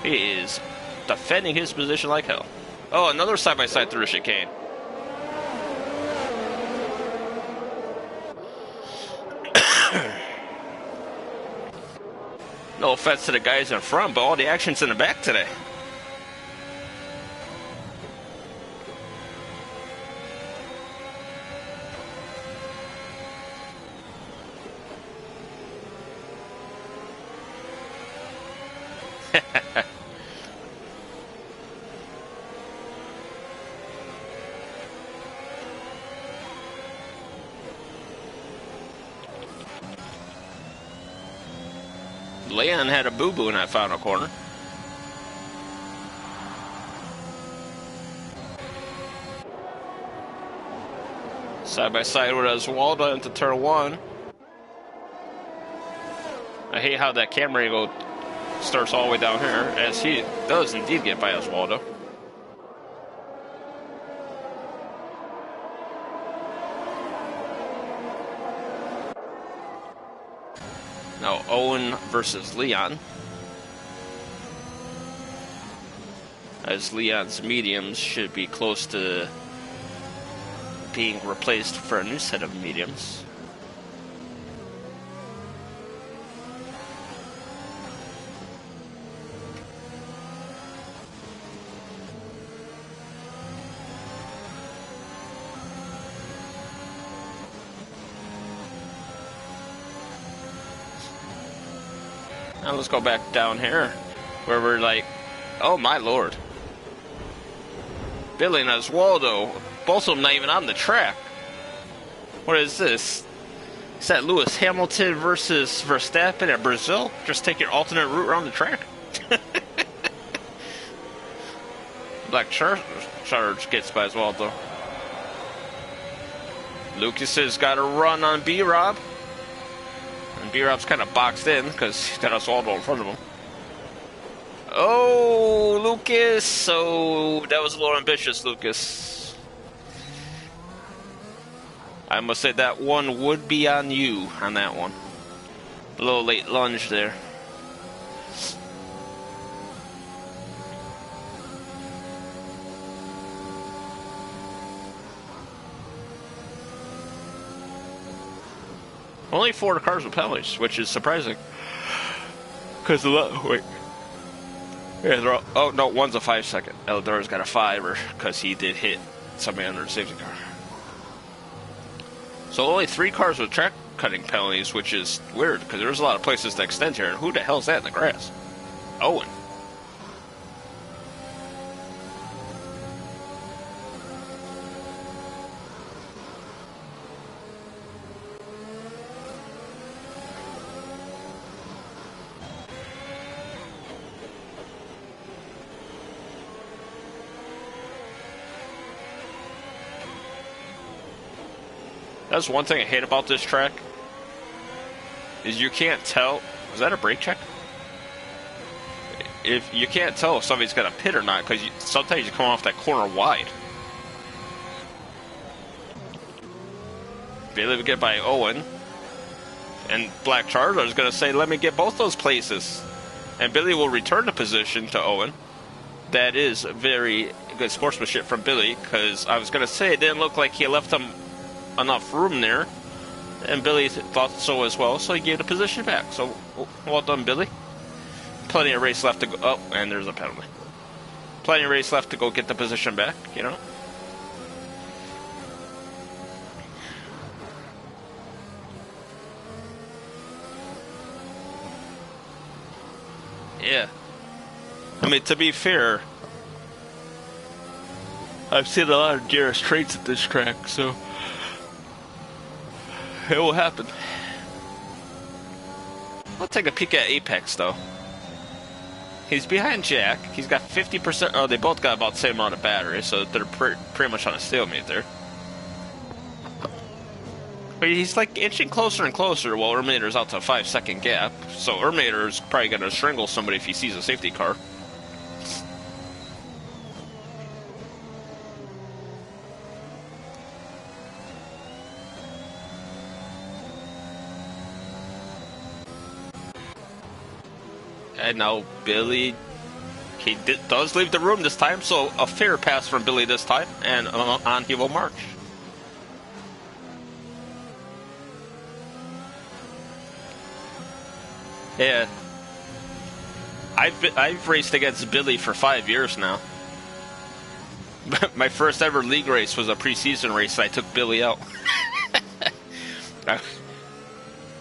He is defending his position like hell. Oh, another side-by-side through a chicane. No offense to the guys in front, but all the action's in the back today. Leon had a boo-boo in that final corner. Side by side with Oswaldo into turn 1. I hate how that camera angle starts all the way down here, as he does indeed get by Oswaldo. Now Owen versus Leon. As Leon's mediums should be close to being replaced for a new set of mediums. Now let's go back down here, where we're like, oh my lord. Billy and Oswaldo, both of them not even on the track. What is this? Is that Lewis Hamilton versus Verstappen at Brazil? Just take your alternate route around the track? Black Charge gets by Oswaldo. Lucas has got a run on B-Rob. And B-Rob's kind of boxed in because he's got Oswaldo in front of him. Oh, Lucas. So that was a little ambitious, Lucas. I must say that one would be on you on that one. A little late lunge there. Only 4 cars with penalties, which is surprising. Because of that. Wait. Yeah, oh, no, one's a 5-second. Eldor's got a 5-er because he did hit somebody under the safety car. So only 3 cars with track cutting penalties, which is weird because there's a lot of places to extend here. And who the hell's that in the grass? Owen. That's one thing I hate about this track, is you can't tell. Was that a brake check? If you can't tell if somebody's got a pit or not, because sometimes you come off that corner wide. Bailey would get by Owen, and Black Charger is going to say, let me get both those places. And Billy will return the position to Owen. That is very good sportsmanship from Billy, because I was going to say it didn't look like he left him enough room there, and Billy thought so as well, so he gave the position back. So well done, Billy. Plenty of race left to go. Oh, and there's a penalty. Plenty of race left to go get the position back, you know. Yeah. I mean, to be fair, I've seen a lot of DRS traits at this track, so it will happen. I'll take a peek at Apex, though. He's behind Jack. He's got 50%. Oh, they both got about the same amount of battery, so they're pretty much on a stalemate there. But he's like inching closer and closer while Erminator's out to a 5-second gap. So Erminator's probably going to strangle somebody if he sees a safety car. And now Billy, he does leave the room this time, so a fair pass from Billy this time, and on he will march. Yeah, I've raced against Billy for 5 years now. My first ever league race was a preseason race, and I took Billy out.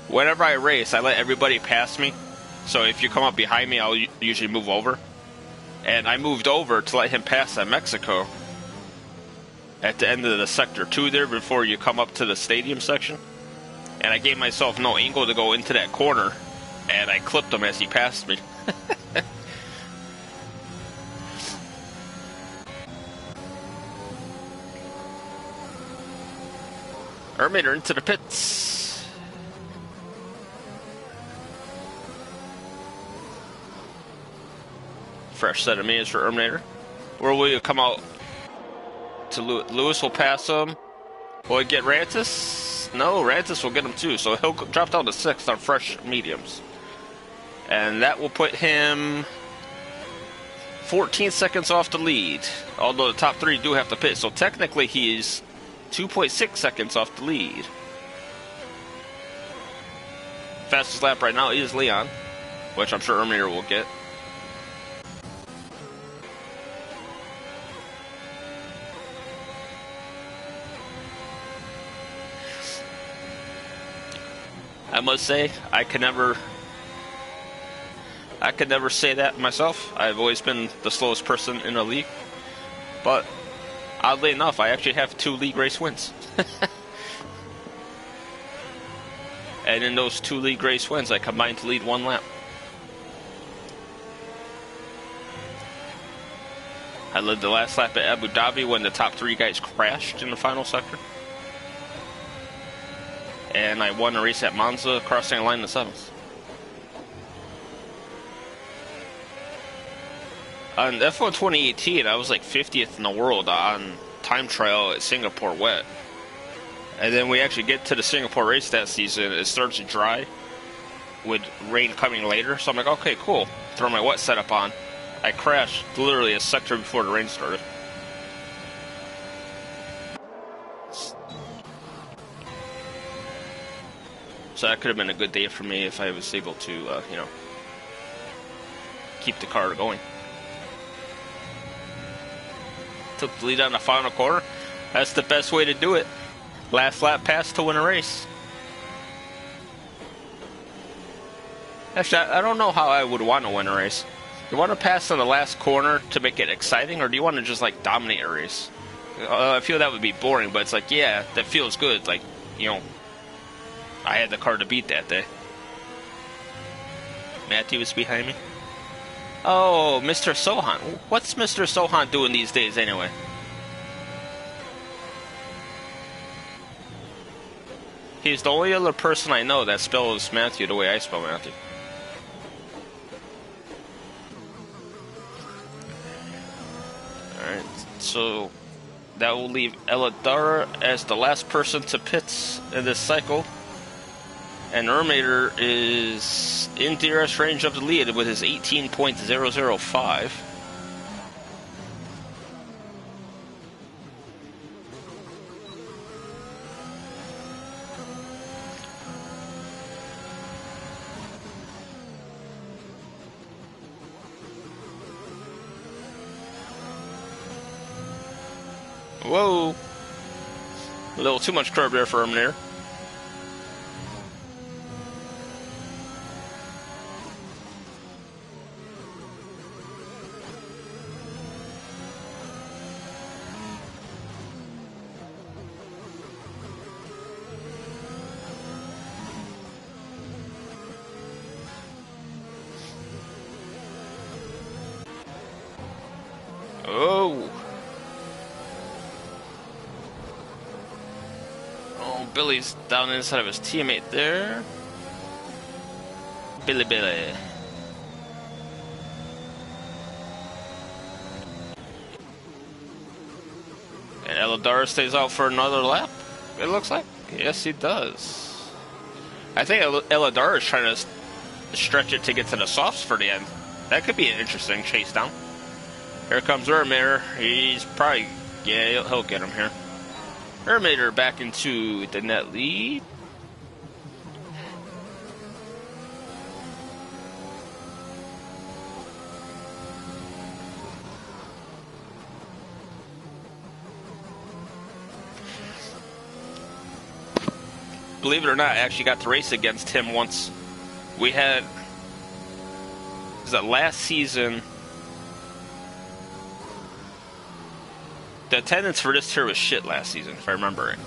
Whenever I race, I let everybody pass me. So if you come up behind me, I'll usually move over. And I moved over to let him pass at Mexico at the end of the Sector 2 there before you come up to the stadium section. And I gave myself no angle to go into that corner, and I clipped him as he passed me. Erminator into the pits. Fresh set of meters for Erminator. Where will you come out to Lewis? Lewis will pass him. Will he get Rantis? No, Rantis will get him too, so he'll drop down to 6th on fresh mediums. And that will put him 14 seconds off the lead, although the top 3 do have to pit, so technically he's 2.6 seconds off the lead. Fastest lap right now is Leon, which I'm sure Ermier will get. I must say, I could never say that myself. I've always been the slowest person in the league. But, oddly enough, I actually have 2 league race wins. And in those 2 league race wins, I combined to lead 1 lap. I led the last lap at Abu Dhabi when the top 3 guys crashed in the final sector. And I won a race at Monza, crossing the line in the 7th. On F1 2018, I was like 50th in the world on time trial at Singapore wet. And then we actually get to the Singapore race that season. It starts to dry with rain coming later. So I'm like, okay, cool. Throw my wet setup on. I crashed literally a sector before the rain started. So that could have been a good day for me if I was able to, you know, keep the car going. Took the lead on the final corner. That's the best way to do it. Last lap pass to win a race. Actually, I don't know how I would want to win a race. Do you want to pass on the last corner to make it exciting, or do you want to just, like, dominate a race? I feel that would be boring, but it's like, yeah, that feels good. Like, you know, I had the car to beat that day. Matthew was behind me. Oh, Mr. Sohan. What's Mr. Sohan doing these days anyway? He's the only other person I know that spells Matthew the way I spell Matthew. Alright, so that will leave Eladara as the last person to pit in this cycle. And Ermator is in DRS range of the lead with his 18.005. Whoa! A little too much curb there for Ermator. Oh! Oh, Billy's down inside of his teammate there. Billy. And Eladara stays out for another lap, it looks like. Yes, he does. I think Eladara is trying to stretch it to get to the softs for the end. That could be an interesting chase down. Here comes Ermator. He's probably... yeah, he'll get him here. Ermator back into the net lead. Believe it or not, I actually got to race against him once. We had... was that last season... the attendance for this tour was shit last season, if I remember it.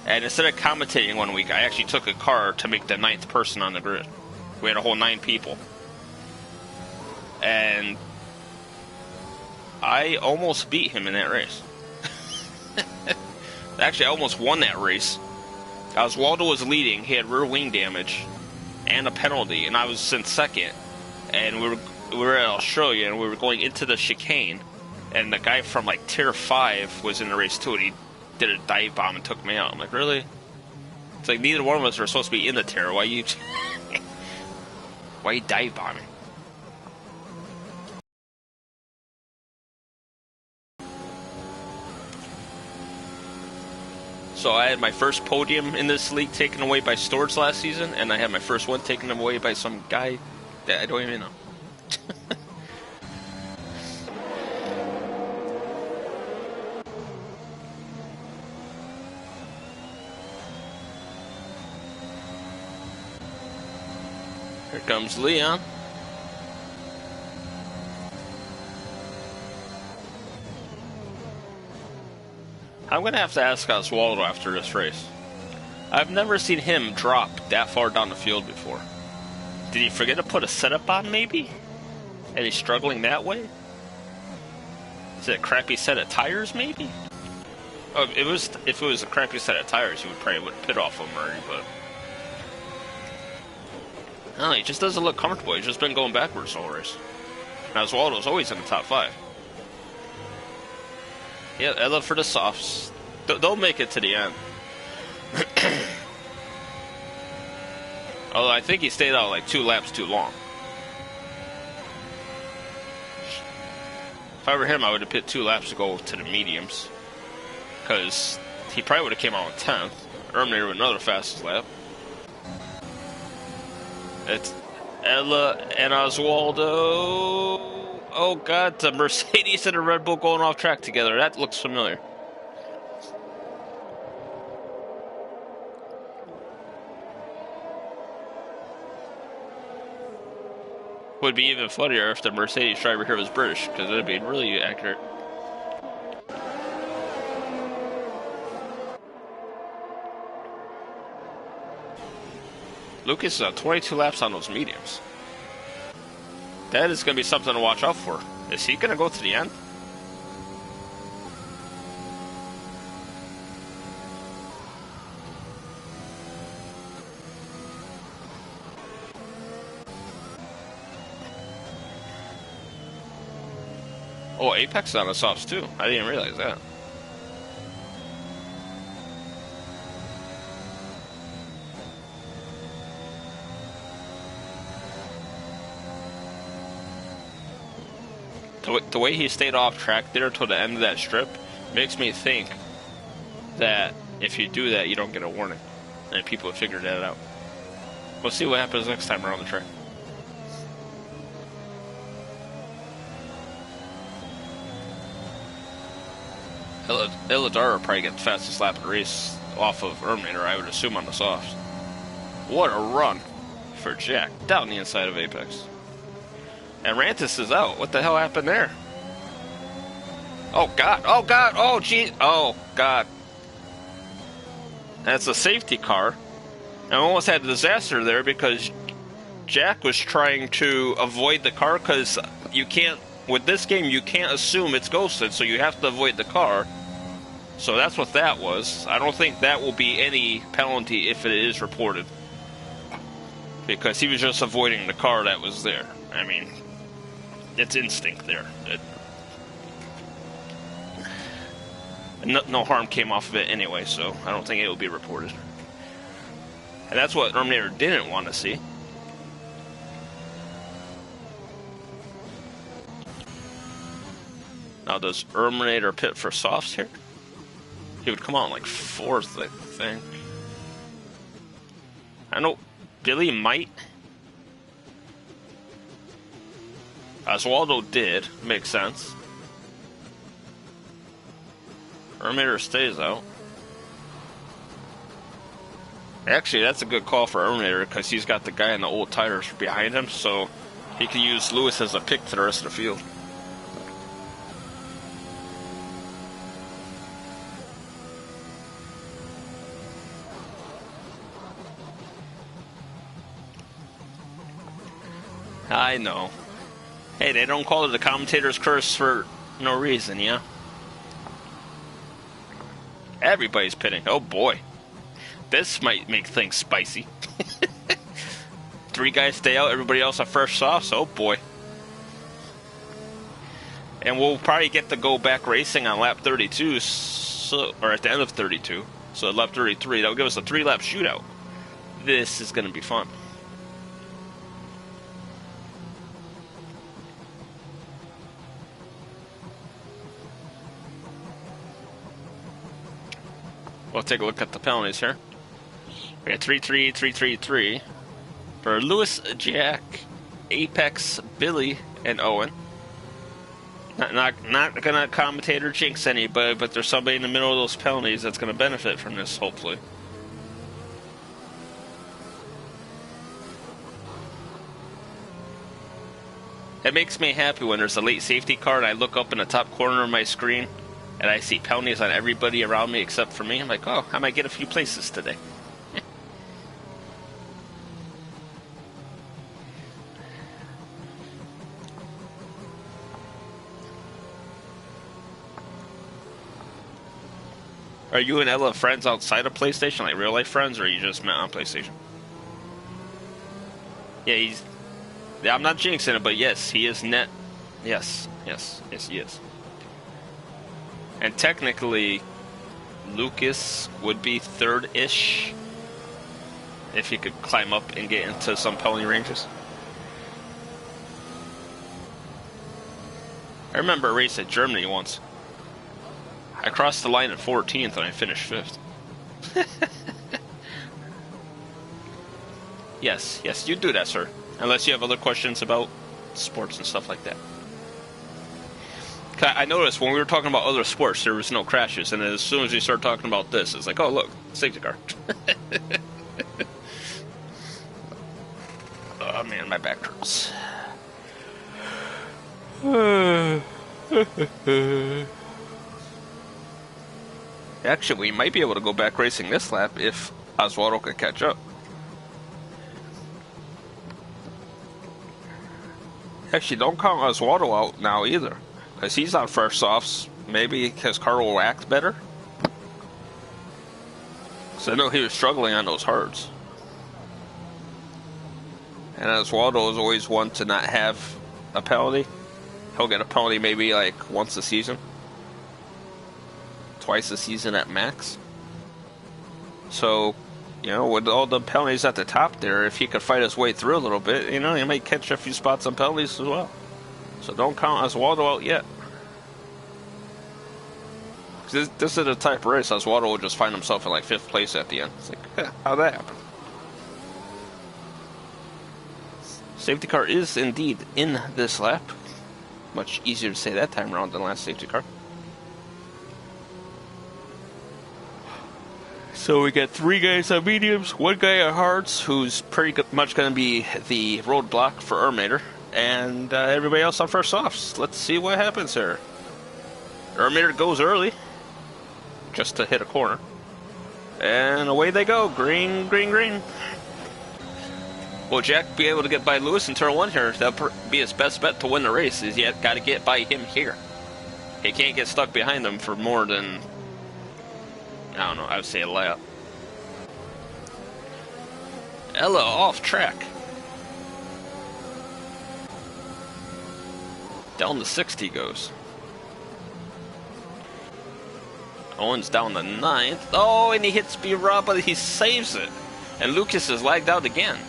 And instead of commentating one week, I actually took a car to make the 9th person on the grid. We had a whole 9 people. And I almost beat him in that race. Actually, I almost won that race. Oswaldo was leading. He had rear wing damage and a penalty, and I was in second. And we were at Australia, and we were going into the chicane. And the guy from, like, Tier 5 was in the race, too, and he did a dive bomb and took me out. I'm like, really? It's like neither one of us are supposed to be in the tear. Why you why you dive bombing? So I had my first podium in this league taken away by Storage last season, and I had my first one taken away by some guy that I don't even know. Here comes Leon. I'm going to have to ask Oswaldo after this race. I've never seen him drop that far down the field before. Did he forget to put a setup on, maybe? And he's struggling that way? Is it a crappy set of tires, maybe? Oh, if it was a crappy set of tires, he would pit off of Murray, but... No, he just doesn't look comfortable. He's just been going backwards the whole race. And Oswaldo's always in the top 5. Yeah, I love for the softs. They'll make it to the end. Although I think he stayed out like 2 laps too long. If I were him, I would have pit 2 laps to go to the mediums. Because he probably would have came out in 10th. Erminator with another fastest lap. It's Ella and Oswaldo. Oh god, the Mercedes and the Red Bull going off track together. That looks familiar. Would be even funnier if the Mercedes driver here was British, because it would be really accurate. Lucas is 22 laps on those mediums. That is going to be something to watch out for. Is he going to go to the end? Oh, Apex is on the softs too. I didn't realize that. The way he stayed off track there till the end of that strip makes me think that if you do that, you don't get a warning. And people have figured that out. We'll see what happens next time around the track. Illadar will probably get the fastest lap of the race off of Erminator, I would assume, on the softs. What a run for Jack down the inside of Apex. And Rantis is out. What the hell happened there? Oh god, oh god, oh geez, oh god. That's a safety car. I almost had a disaster there because Jack was trying to avoid the car, because you can't, with this game, you can't assume it's ghosted, so you have to avoid the car. So that's what that was. I don't think that will be any penalty if it is reported, because he was just avoiding the car that was there. I mean, it's instinct there. No harm came off of it anyway, so I don't think it will be reported. And that's what Terminator didn't want to see. Now, does Terminator pit for softs here? He would come out like 4th, I think. I know Billy might. Oswaldo did. Makes sense. Terminator stays out. Actually, that's a good call for Terminator, because he's got the guy in the old tires behind him, so he can use Lewis as a pick to the rest of the field. I know. Hey, they don't call it the commentator's curse for no reason, yeah? Everybody's pitting. Oh boy. This might make things spicy. 3 guys stay out, everybody else are fresh softs. Oh boy. And we'll probably get to go back racing on lap 32, or at the end of 32. So at lap 33, that'll give us a 3-lap shootout. This is going to be fun. We'll take a look at the penalties here. We got 3-3, 3-3-3 for Lewis, Jack, Apex, Billy, and Owen. Not gonna commentator jinx anybody, but there's somebody in the middle of those penalties that's gonna benefit from this, hopefully. It makes me happy when there's a late safety car and I look up in the top corner of my screen and I see penalties on everybody around me except for me. I'm like, oh, I might get a few places today. Are you and Ella friends outside of PlayStation, like real life friends, or are you just met on PlayStation? Yeah, I'm not jinxing it, but yes, he is net. Yes, he is. And technically, Lucas would be third-ish if he could climb up and get into some penalty ranges. I remember a race at Germany once. I crossed the line at 14th and I finished 5th. Yes, you do that, sir. Unless you have other questions about sports and stuff like that. I noticed when we were talking about other sports, there was no crashes, and as soon as we start talking about this, it's like, oh look, safety car. Oh man, my back hurts. Actually, we might be able to go back racing this lap if Oswaldo could catch up. Actually, don't count Oswaldo out now either, because he's on first softs. Maybe his car will act better. Because I know he was struggling on those hards. And Oswaldo is always one to not have a penalty. He'll get a penalty maybe like once a season. Twice a season at max. So, you know, with all the penalties at the top there, if he could fight his way through a little bit, you know, he might catch a few spots on penalties as well. So don't count Oswaldo out yet. This is the type of race Oswaldo will just find himself in like 5th place at the end. It's like, how'd that happen? Safety car is indeed in this lap. Much easier to say that time around than last safety car. So we got 3 guys on mediums, 1 guy on hards, who's pretty much going to be the roadblock for Ermator, and everybody else on first softs. Let's see what happens here. Ermator goes early, just to hit a corner, and away they go. Green, green, green. Will Jack be able to get by Lewis in turn 1 here? That'll be his best bet to win the race. Is yet got to get by him here. He can't get stuck behind him for more than, I don't know, I would say a lap. Ella off track. Down to 6th he goes. Owen's down to 9th. Oh, and he hits B-Rob, but he saves it. And Lucas is lagged out again.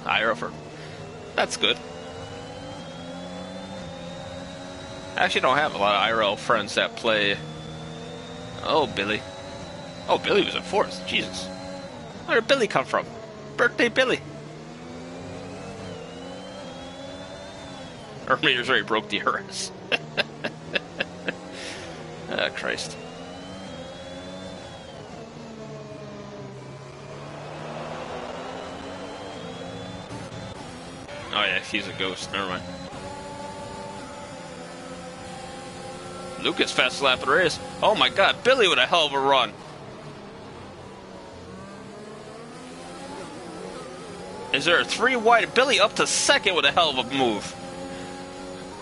Aero. That's good. I actually don't have a lot of IRL friends that play. Oh, Billy. Oh, Billy was in 4th. Jesus. Where did Billy come from? Birthday Billy. Ermator's already broke the RS. Ah, Christ. Oh yeah, he's a ghost. Never mind. Lucas fast lap of the race. Oh my God, Billy with a hell of a run. Is there a 3 wide? Billy up to 2nd with a hell of a move.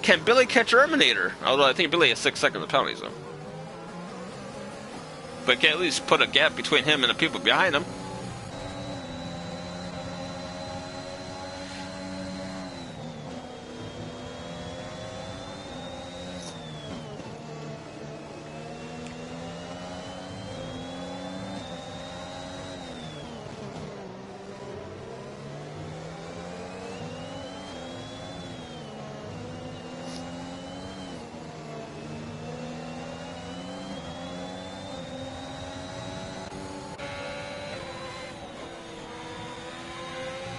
Can Billy catch Erminator? Although I think Billy has 6 seconds of penalties though. but can at least put a gap between him and the people behind him.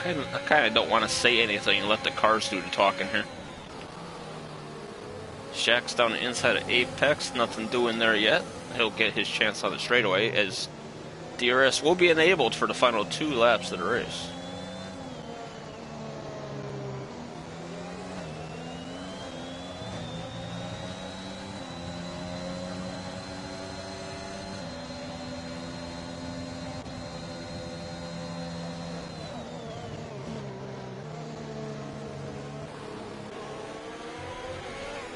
I kind of don't want to say anything and let the cars do the talking here. Shaq's down the inside of Apex, nothing doing there yet. He'll get his chance on the straightaway as DRS will be enabled for the final 2 laps of the race.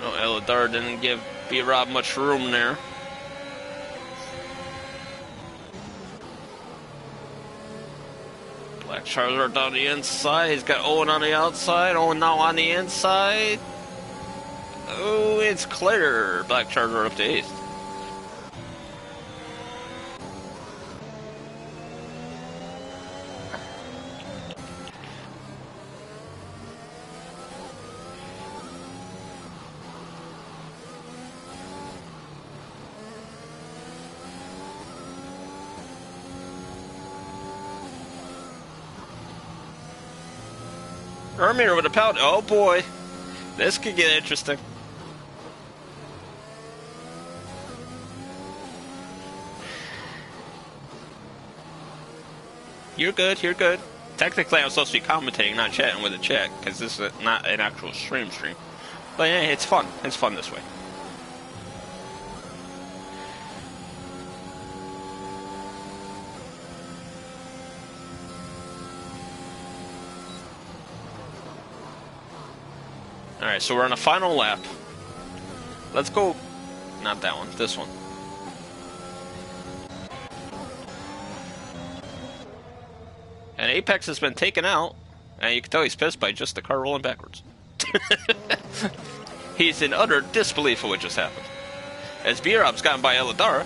ALR didn't give B-Rob much room there. Black Charizard down the inside. He's got Owen on the outside. Owen now on the inside. Oh, it's clear. Black Charizard up to 8th. Ermier with a pound. Oh boy, this could get interesting. You're good, you're good. Technically, I'm supposed to be commentating, not chatting with the chat, because this is not an actual stream. But yeah, it's fun. It's fun this way. Alright, so we're on a final lap. Let's go. Not that one, this one. And Apex has been taken out, and you can tell he's pissed by just the car rolling backwards. He's in utter disbelief of what just happened. As B-Rob's gotten by ALR.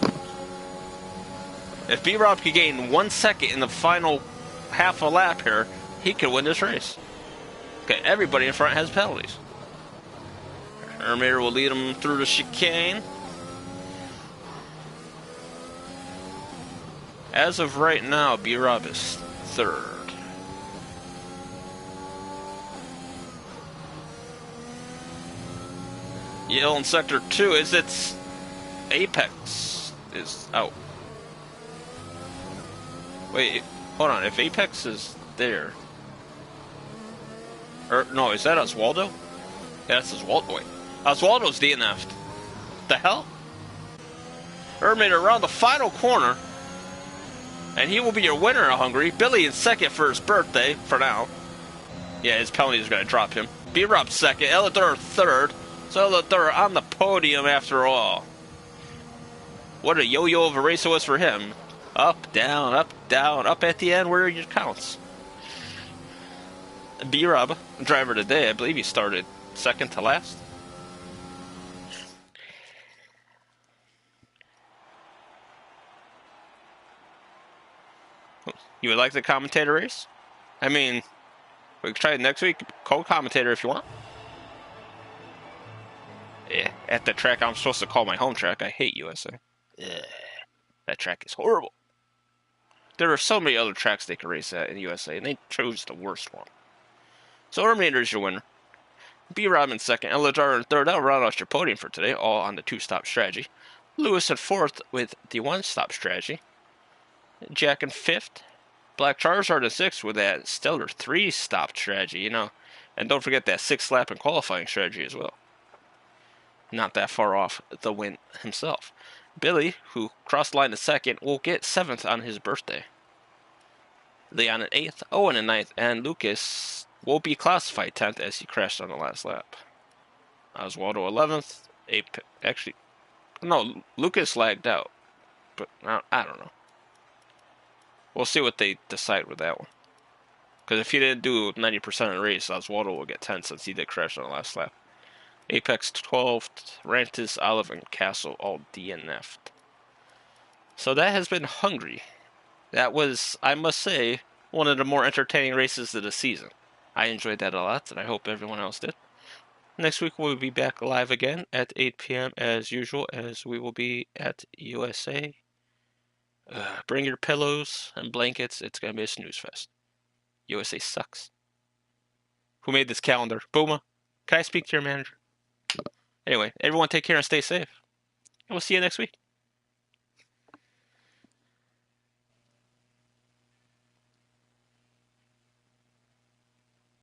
If B-Rob could gain 1 second in the final half a lap here, he could win this race. Okay, everybody in front has penalties. Ermier will lead him through the chicane. As of right now, B-Rob is 3rd. Yale in Sector 2 is its Apex is out. Wait, hold on. If Apex is there... no, is that Oswaldo? Yeah, that's Oswaldo. Wait. Oswaldo's DNF'd. The hell? Ermier around the final corner. And he will be your winner of Hungary. Billy in 2nd for his birthday, for now. Yeah, his penalty is going to drop him. B-Rob 2nd, ALR 3rd. So ALR on the podium after all. What a yo-yo of a race it was for him. Up, down, up at the end where it counts. B-Rob, driver today, I believe he started 2nd to last. You would like the commentator race? I mean, we can try it next week. Co-commentator if you want. Yeah, at the track I'm supposed to call my home track. I hate USA. Yeah, that track is horrible. There are so many other tracks they could race at in USA, and they chose the worst one. So Ermier is your winner. B-Rob in 2nd, ALR in 3rd. That'll round out your podium for today, all on the 2-stop strategy. Lewis in 4th with the 1-stop strategy. Jack in 5th. Black Charizard in 6th with that stellar 3-stop strategy, you know. And don't forget that 6th lap and qualifying strategy as well. Not that far off the win himself. Billy, who crossed line in 2nd, will get 7th on his birthday. Leon in 8th, Owen in 9th, and Lucas will be classified 10th as he crashed on the last lap. Oswaldo 11th. Actually, no, Lucas lagged out. but I don't know. We'll see what they decide with that one. Because if he didn't do 90% of the race, Oswaldo will get 10 since he did crash on the last lap. Apex 12, Rantis, Olive, and Castle all DNF'd. So that has been Hungary. That was, I must say, one of the more entertaining races of the season. I enjoyed that a lot, and I hope everyone else did. Next week we'll be back live again at 8 p.m. as usual, as we will be at USA. Bring your pillows and blankets. It's going to be a snooze fest. USA sucks. Who made this calendar? Bouma. Can I speak to your manager? Anyway, everyone take care and stay safe. And we'll see you next week.